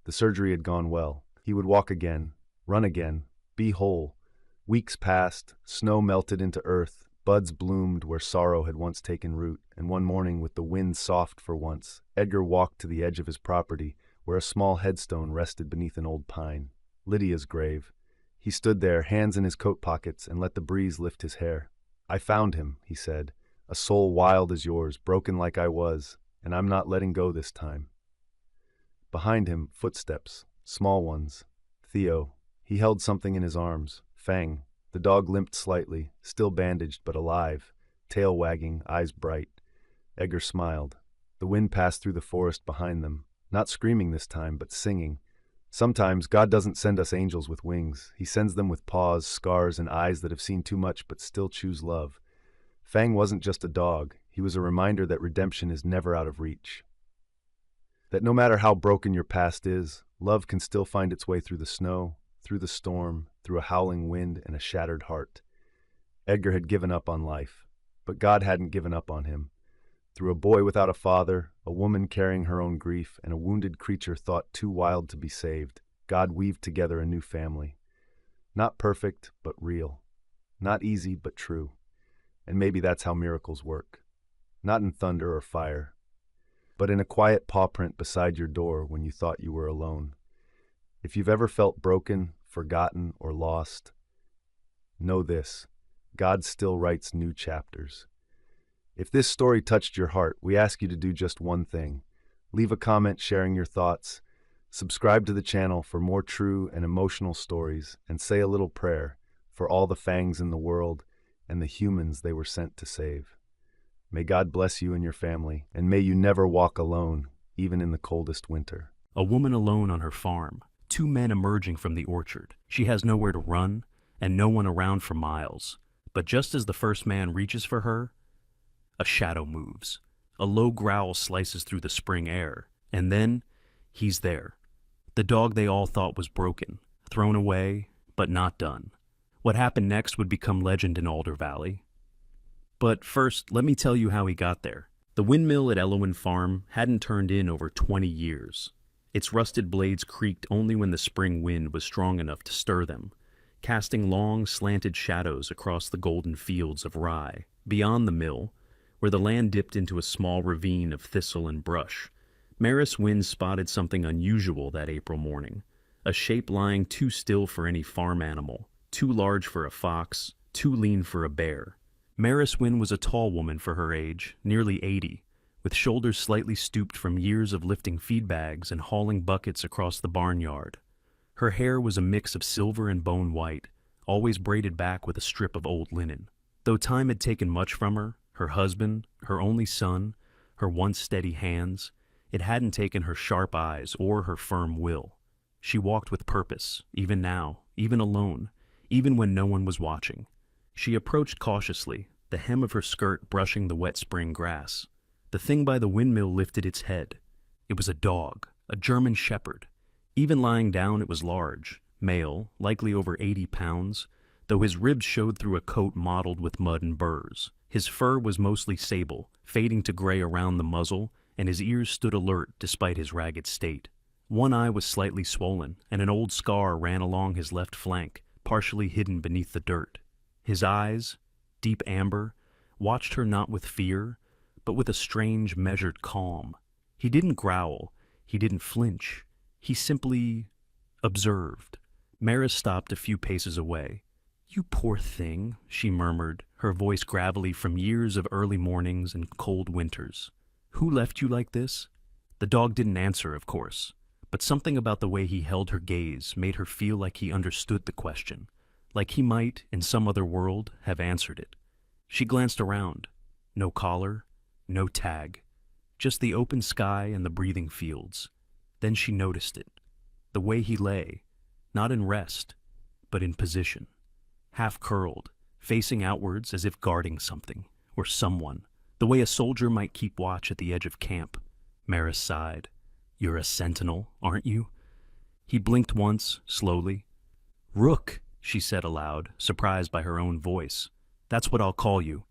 The surgery had gone well. He would walk again, run again, be whole. Weeks passed, snow melted into earth, Buds bloomed where sorrow had once taken root, and one morning, with the wind soft for once, Edgar walked to the edge of his property, where a small headstone rested beneath an old pine. Lydia's grave. He stood there, hands in his coat pockets, and let the breeze lift his hair. "I found him," he said, "a soul wild as yours, broken like I was, and I'm not letting go this time." Behind him, footsteps, small ones. Theo. He held something in his arms. Fang. The dog limped slightly, still bandaged but alive, tail wagging, eyes bright. Edgar smiled. The wind passed through the forest behind them, not screaming this time, but singing. Sometimes God doesn't send us angels with wings. He sends them with paws, scars, and eyes that have seen too much but still choose love. Fang wasn't just a dog. He was a reminder that redemption is never out of reach. That no matter how broken your past is, love can still find its way through the snow, through the storm, through a howling wind and a shattered heart. Edgar had given up on life, but God hadn't given up on him. Through a boy without a father, a woman carrying her own grief, and a wounded creature thought too wild to be saved, God weaved together a new family. Not perfect, but real. Not easy, but true. And maybe that's how miracles work. Not in thunder or fire, but in a quiet paw print beside your door when you thought you were alone. If you've ever felt broken, forgotten, or lost, know this: God still writes new chapters. If this story touched your heart, we ask you to do just one thing. Leave a comment sharing your thoughts, subscribe to the channel for more true and emotional stories, and say a little prayer for all the fangs in the world and the humans they were sent to save. May God bless you and your family, and may you never walk alone, even in the coldest winter. A woman alone on her farm, two men emerging from the orchard. She has nowhere to run, and no one around for miles. But just as the first man reaches for her, a shadow moves. A low growl slices through the spring air, and then he's there. The dog they all thought was broken, thrown away, but not done. What happened next would become legend in Alder Valley. But first, let me tell you how he got there. The windmill at Elowen Farm hadn't turned in over 20 years. Its rusted blades creaked only when the spring wind was strong enough to stir them, casting long, slanted shadows across the golden fields of rye. Beyond the mill, where the land dipped into a small ravine of thistle and brush, Maris Wind spotted something unusual that April morning, a shape lying too still for any farm animal, too large for a fox, too lean for a bear. Maris Wind was a tall woman for her age, nearly 80, with shoulders slightly stooped from years of lifting feed bags and hauling buckets across the barnyard. Her hair was a mix of silver and bone white, always braided back with a strip of old linen. Though time had taken much from her, her husband, her only son, her once steady hands, it hadn't taken her sharp eyes or her firm will. She walked with purpose, even now, even alone, even when no one was watching. She approached cautiously, the hem of her skirt brushing the wet spring grass. The thing by the windmill lifted its head. It was a dog, a German shepherd. Even lying down, it was large, male, likely over 80 pounds, though his ribs showed through a coat mottled with mud and burrs. His fur was mostly sable, fading to gray around the muzzle, and his ears stood alert despite his ragged state. One eye was slightly swollen, and an old scar ran along his left flank, partially hidden beneath the dirt. His eyes, deep amber, watched her not with fear, but with a strange, measured calm. He didn't growl, he didn't flinch, he simply observed. Maris stopped a few paces away. "You poor thing," she murmured, her voice gravelly from years of early mornings and cold winters. "Who left you like this?" The dog didn't answer, of course, but something about the way he held her gaze made her feel like he understood the question, like he might, in some other world, have answered it. She glanced around. No collar, no tag, just the open sky and the breathing fields. Then she noticed it. The way he lay, not in rest, but in position. Half curled, facing outwards as if guarding something, or someone, the way a soldier might keep watch at the edge of camp. Maris sighed. "You're a sentinel, aren't you?" He blinked once, slowly. "Rook," she said aloud, surprised by her own voice. "That's what I'll call you."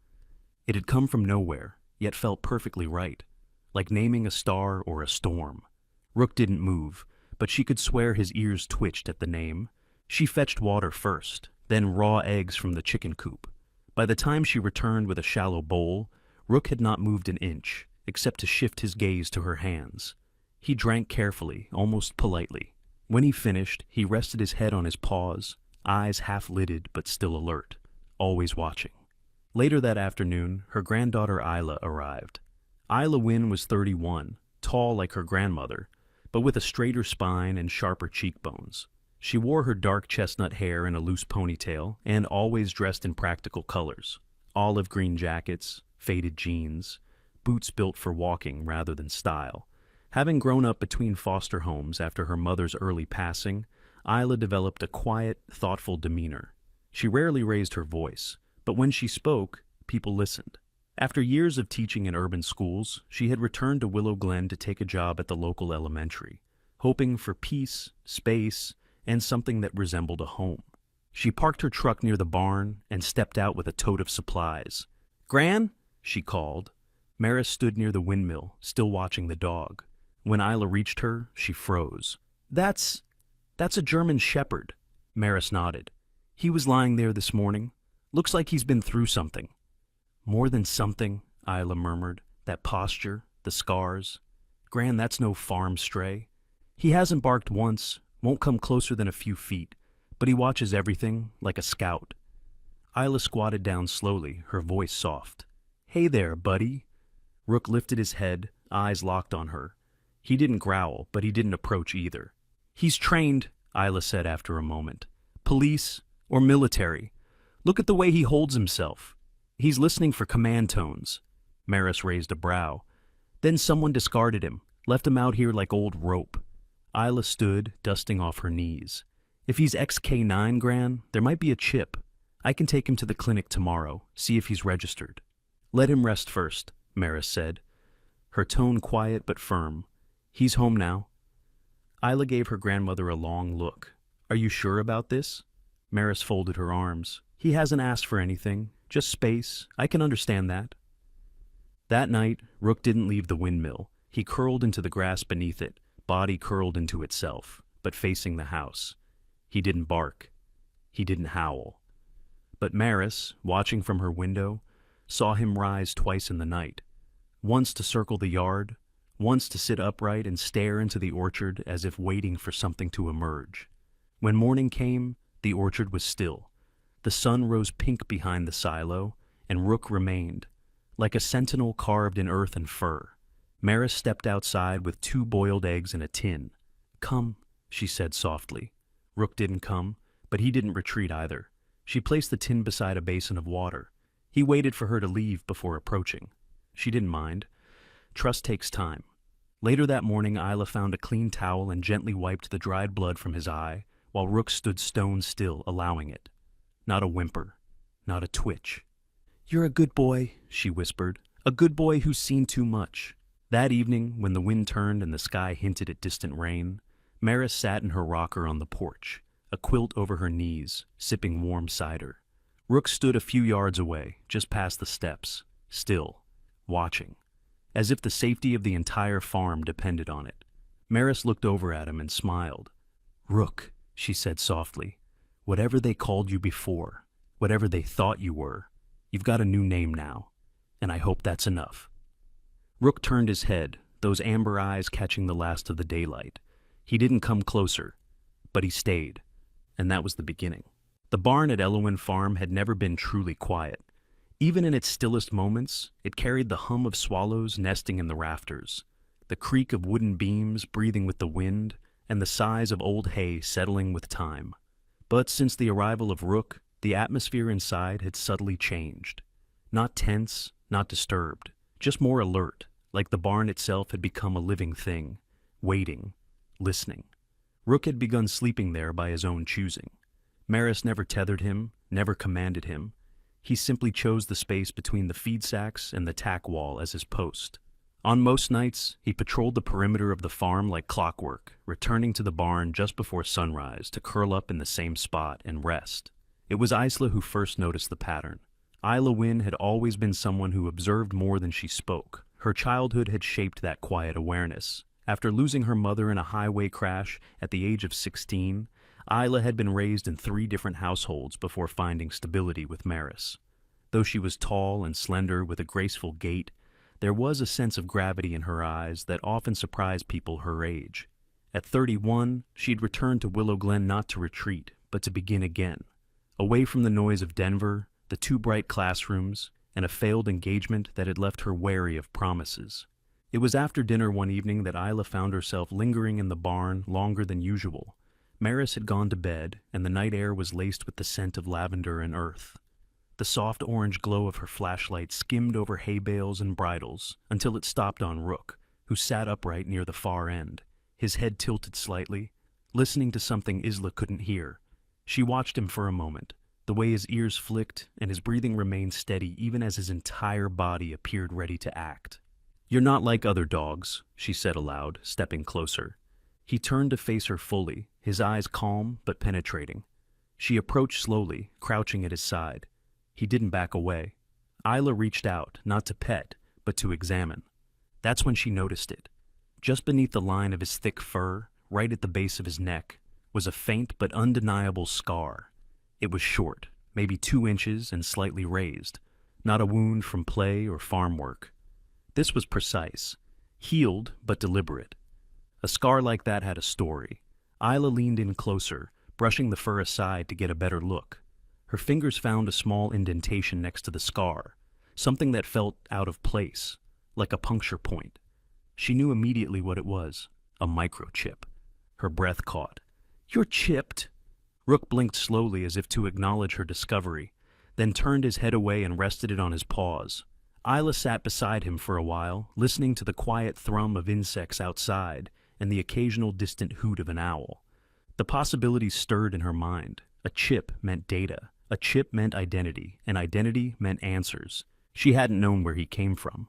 It had come from nowhere, yet felt perfectly right, like naming a star or a storm. Rook didn't move, but she could swear his ears twitched at the name. She fetched water first, then raw eggs from the chicken coop. By the time she returned with a shallow bowl, Rook had not moved an inch, except to shift his gaze to her hands. He drank carefully, almost politely. When he finished, he rested his head on his paws, eyes half-lidded but still alert, always watching. Later that afternoon, her granddaughter Isla arrived. Isla Wynn was 31, tall like her grandmother, but with a straighter spine and sharper cheekbones. She wore her dark chestnut hair in a loose ponytail and always dressed in practical colors: olive green jackets, faded jeans, boots built for walking rather than style. Having grown up between foster homes after her mother's early passing, Isla developed a quiet, thoughtful demeanor. She rarely raised her voice, but when she spoke, people listened. After years of teaching in urban schools, she had returned to Willow Glen to take a job at the local elementary, hoping for peace, space, and something that resembled a home. She parked her truck near the barn and stepped out with a tote of supplies. "Gran?" she called. Maris stood near the windmill, still watching the dog. When Isla reached her, she froze. That's a German Shepherd." Maris nodded. "He was lying there this morning. Looks like he's been through something." "More than something," Isla murmured. "That posture, the scars. Gran, that's no farm stray. He hasn't barked once, won't come closer than a few feet, but he watches everything like a scout." Isla squatted down slowly, her voice soft. "Hey there, buddy." Rook lifted his head, eyes locked on her. He didn't growl, but he didn't approach either. "He's trained," Isla said after a moment. "Police or military. Look at the way he holds himself. He's listening for command tones." Maris raised a brow. "Then someone discarded him, left him out here like old rope." Isla stood, dusting off her knees. "If he's XK9, Gran, there might be a chip. I can take him to the clinic tomorrow, see if he's registered." "Let him rest first," Maris said, her tone quiet but firm. "He's home now." Isla gave her grandmother a long look. "Are you sure about this?" Maris folded her arms. "He hasn't asked for anything, just space. I can understand that." That night, Rook didn't leave the windmill. He curled into the grass beneath it, body curled into itself, but facing the house. He didn't bark. He didn't howl. But Maris, watching from her window, saw him rise twice in the night, once to circle the yard, once to sit upright and stare into the orchard as if waiting for something to emerge. When morning came, the orchard was still. The sun rose pink behind the silo, and Rook remained, like a sentinel carved in earth and fur. Maris stepped outside with 2 boiled eggs in a tin. "Come," she said softly. Rook didn't come, but he didn't retreat either. She placed the tin beside a basin of water. He waited for her to leave before approaching. She didn't mind. Trust takes time. Later that morning, Isla found a clean towel and gently wiped the dried blood from his eye, while Rook stood stone still, allowing it. Not a whimper, not a twitch. "You're a good boy," she whispered. "A good boy who's seen too much." That evening, when the wind turned and the sky hinted at distant rain, Maris sat in her rocker on the porch, a quilt over her knees, sipping warm cider. Rook stood a few yards away, just past the steps, still, watching, as if the safety of the entire farm depended on it. Maris looked over at him and smiled. "Rook," she said softly, "whatever they called you before, whatever they thought you were, you've got a new name now, and I hope that's enough." Rook turned his head, those amber eyes catching the last of the daylight. He didn't come closer, but he stayed, and that was the beginning. The barn at Elowin Farm had never been truly quiet. Even in its stillest moments, it carried the hum of swallows nesting in the rafters, the creak of wooden beams breathing with the wind, and the sighs of old hay settling with time. But since the arrival of Rook, the atmosphere inside had subtly changed. Not tense, not disturbed, just more alert, like the barn itself had become a living thing, waiting, listening. Rook had begun sleeping there by his own choosing. Maris never tethered him, never commanded him. He simply chose the space between the feed sacks and the tack wall as his post. On most nights, he patrolled the perimeter of the farm like clockwork, returning to the barn just before sunrise to curl up in the same spot and rest. It was Isla who first noticed the pattern. Isla Wynn had always been someone who observed more than she spoke. Her childhood had shaped that quiet awareness. After losing her mother in a highway crash at the age of 16, Isla had been raised in 3 different households before finding stability with Maris. Though she was tall and slender with a graceful gait, there was a sense of gravity in her eyes that often surprised people her age. At 31, she'd returned to Willow Glen not to retreat, but to begin again. Away from the noise of Denver, the too bright classrooms, and a failed engagement that had left her wary of promises. It was after dinner one evening that Isla found herself lingering in the barn longer than usual. Maris had gone to bed, and the night air was laced with the scent of lavender and earth. The soft orange glow of her flashlight skimmed over hay bales and bridles until it stopped on Rook, who sat upright near the far end, his head tilted slightly, listening to something Isla couldn't hear. She watched him for a moment, the way his ears flicked and his breathing remained steady even as his entire body appeared ready to act. "You're not like other dogs," she said aloud, stepping closer. He turned to face her fully, his eyes calm but penetrating. She approached slowly, crouching at his side. He didn't back away. Isla reached out, not to pet, but to examine. That's when she noticed it. Just beneath the line of his thick fur, right at the base of his neck, was a faint but undeniable scar. It was short, maybe 2 inches and slightly raised, not a wound from play or farm work. This was precise, healed but deliberate. A scar like that had a story. Isla leaned in closer, brushing the fur aside to get a better look. Her fingers found a small indentation next to the scar, something that felt out of place, like a puncture point. She knew immediately what it was, a microchip. Her breath caught. "You're chipped." Rook blinked slowly as if to acknowledge her discovery, then turned his head away and rested it on his paws. Isla sat beside him for a while, listening to the quiet thrum of insects outside and the occasional distant hoot of an owl. The possibilities stirred in her mind. A chip meant data, a chip meant identity, and identity meant answers. She hadn't known where he came from.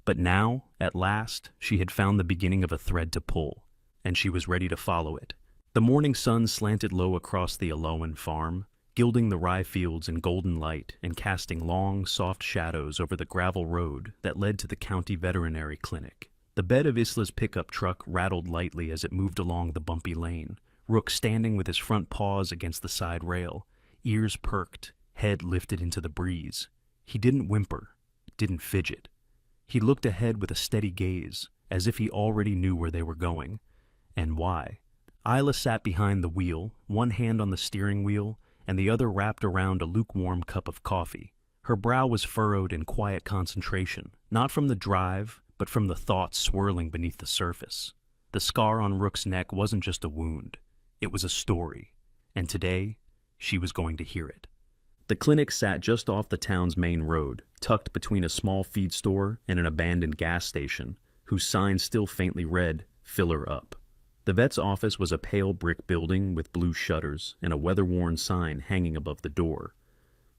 But now, at last, she had found the beginning of a thread to pull, and she was ready to follow it. The morning sun slanted low across the Aloan farm, gilding the rye fields in golden light and casting long, soft shadows over the gravel road that led to the county veterinary clinic. The bed of Isla's pickup truck rattled lightly as it moved along the bumpy lane, Rook standing with his front paws against the side rail, ears perked, head lifted into the breeze. He didn't whimper, didn't fidget. He looked ahead with a steady gaze, as if he already knew where they were going, and why. Isla sat behind the wheel, one hand on the steering wheel, and the other wrapped around a lukewarm cup of coffee. Her brow was furrowed in quiet concentration, not from the drive, but from the thoughts swirling beneath the surface. The scar on Rook's neck wasn't just a wound. It was a story, and today, she was going to hear it. The clinic sat just off the town's main road, tucked between a small feed store and an abandoned gas station, whose sign still faintly read, "Fill her up." The vet's office was a pale brick building with blue shutters and a weather-worn sign hanging above the door.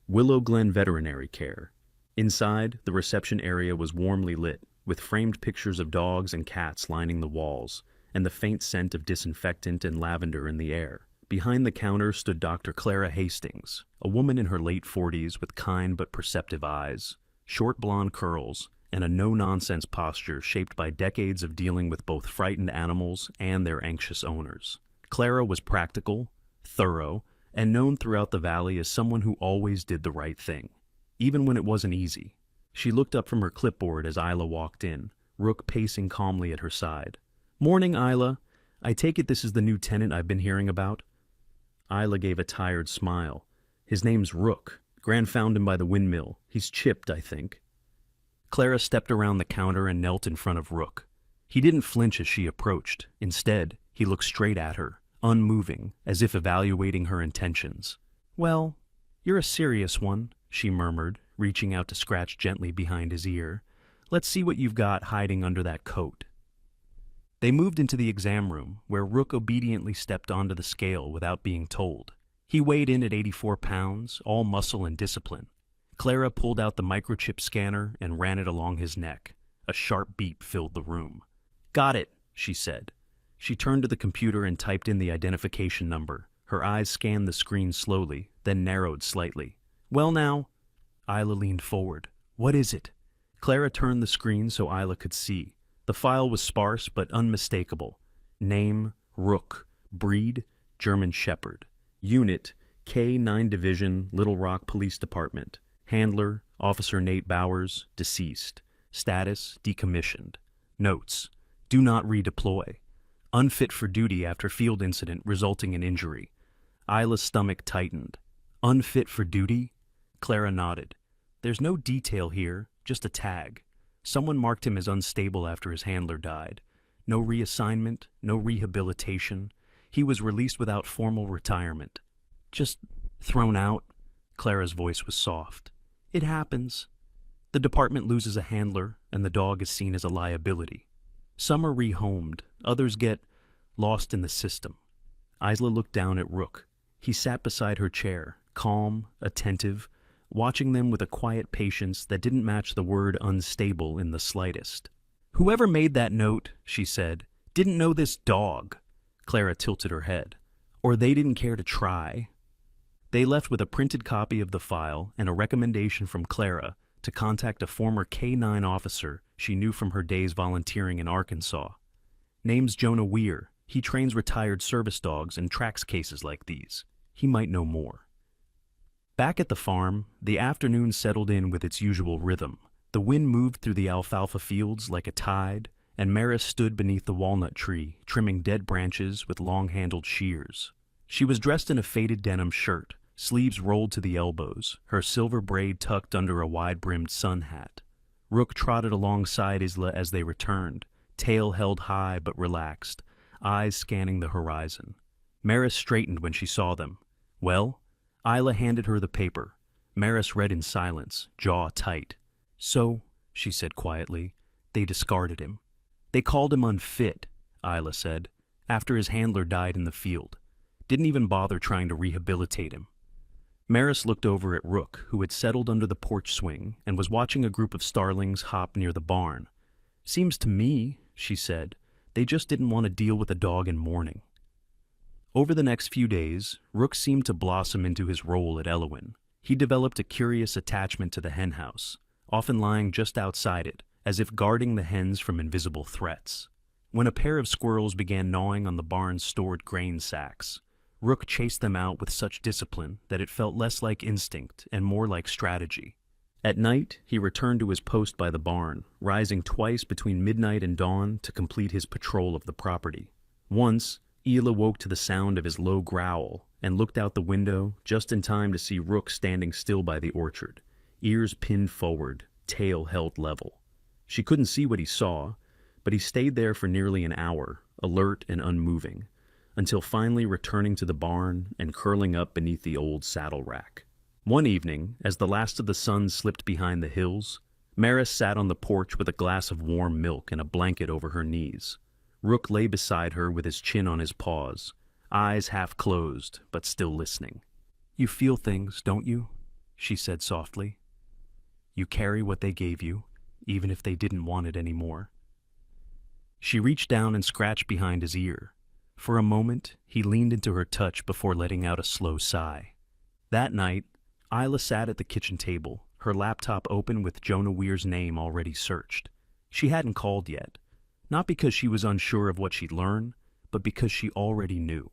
Willow Glen Veterinary Care. Inside, the reception area was warmly lit, with framed pictures of dogs and cats lining the walls, and the faint scent of disinfectant and lavender in the air. Behind the counter stood Dr. Clara Hastings, a woman in her late 40s with kind but perceptive eyes, short blonde curls, and a no-nonsense posture shaped by decades of dealing with both frightened animals and their anxious owners. Clara was practical, thorough, and known throughout the valley as someone who always did the right thing, even when it wasn't easy. She looked up from her clipboard as Isla walked in, Rook pacing calmly at her side. "Morning, Isla. I take it this is the new tenant I've been hearing about?" Isla gave a tired smile. "His name's Rook. Gran found him by the windmill. He's chipped, I think." Clara stepped around the counter and knelt in front of Rook. He didn't flinch as she approached. Instead, he looked straight at her, unmoving, as if evaluating her intentions. "Well, you're a serious one," she murmured, reaching out to scratch gently behind his ear. "Let's see what you've got hiding under that coat." They moved into the exam room, where Rook obediently stepped onto the scale without being told. He weighed in at 84 pounds, all muscle and discipline. Clara pulled out the microchip scanner and ran it along his neck. A sharp beep filled the room. "Got it," she said. She turned to the computer and typed in the identification number. Her eyes scanned the screen slowly, then narrowed slightly. "Well now," Isla leaned forward. "What is it?" Clara turned the screen so Isla could see. The file was sparse but unmistakable. Name, Rook. Breed, German Shepherd. Unit, K-9 Division, Little Rock Police Department. Handler, Officer Nate Bowers, deceased. Status, decommissioned. Notes: do not redeploy. Unfit for duty after field incident resulting in injury. Isla's stomach tightened. Unfit for duty? Clara nodded. There's no detail here, just a tag. Someone marked him as unstable after his handler died. No reassignment, no rehabilitation. He was released without formal retirement. Just thrown out. Clara's voice was soft. It happens. The department loses a handler, and the dog is seen as a liability. Some are rehomed, others get lost in the system. Isla looked down at Rook. He sat beside her chair, calm, attentive, watching them with a quiet patience that didn't match the word unstable in the slightest. Whoever made that note, she said, didn't know this dog. Clara tilted her head. Or they didn't care to try. They left with a printed copy of the file and a recommendation from Clara to contact a former K-9 officer she knew from her days volunteering in Arkansas. Name's Jonah Weir. He trains retired service dogs and tracks cases like these. He might know more. Back at the farm, the afternoon settled in with its usual rhythm. The wind moved through the alfalfa fields like a tide, and Maris stood beneath the walnut tree, trimming dead branches with long-handled shears. She was dressed in a faded denim shirt, sleeves rolled to the elbows, her silver braid tucked under a wide-brimmed sun hat. Rook trotted alongside Isla as they returned, tail held high but relaxed, eyes scanning the horizon. Maris straightened when she saw them. Well? Isla handed her the paper. Maris read in silence, jaw tight. So, she said quietly, they discarded him. They called him unfit, Isla said, after his handler died in the field. Didn't even bother trying to rehabilitate him. Maris looked over at Rook, who had settled under the porch swing and was watching a group of starlings hop near the barn. Seems to me, she said, they just didn't want to deal with a dog in mourning. Over the next few days, Rook seemed to blossom into his role at Elowin. He developed a curious attachment to the henhouse, often lying just outside it, as if guarding the hens from invisible threats. When a pair of squirrels began gnawing on the barn's stored grain sacks, Rook chased them out with such discipline that it felt less like instinct and more like strategy. At night, he returned to his post by the barn, rising twice between midnight and dawn to complete his patrol of the property. Once, Ela woke to the sound of his low growl and looked out the window just in time to see Rook standing still by the orchard, ears pinned forward, tail held level. She couldn't see what he saw, but he stayed there for nearly an hour, alert and unmoving, until finally returning to the barn and curling up beneath the old saddle rack. One evening, as the last of the sun slipped behind the hills, Maris sat on the porch with a glass of warm milk and a blanket over her knees. Rook lay beside her with his chin on his paws, eyes half closed, but still listening. You feel things, don't you? She said softly. You carry what they gave you, even if they didn't want it anymore. She reached down and scratched behind his ear. For a moment, he leaned into her touch before letting out a slow sigh. That night, Isla sat at the kitchen table, her laptop open with Jonah Weir's name already searched. She hadn't called yet, not because she was unsure of what she'd learn, but because she already knew.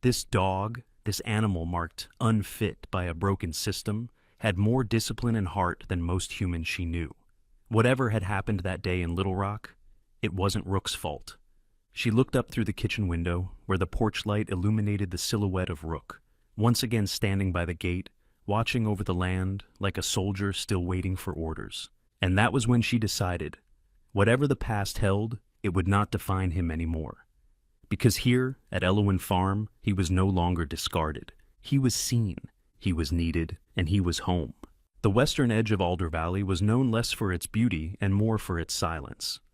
This dog, this animal marked unfit by a broken system, had more discipline and heart than most humans she knew. Whatever had happened that day in Little Rock, it wasn't Rook's fault. She looked up through the kitchen window, where the porch light illuminated the silhouette of Rook, once again standing by the gate, watching over the land like a soldier still waiting for orders. And that was when she decided, whatever the past held, it would not define him anymore. Because here, at Elowin Farm, he was no longer discarded. He was seen, he was needed, and he was home. The western edge of Alder Valley was known less for its beauty and more for its silence.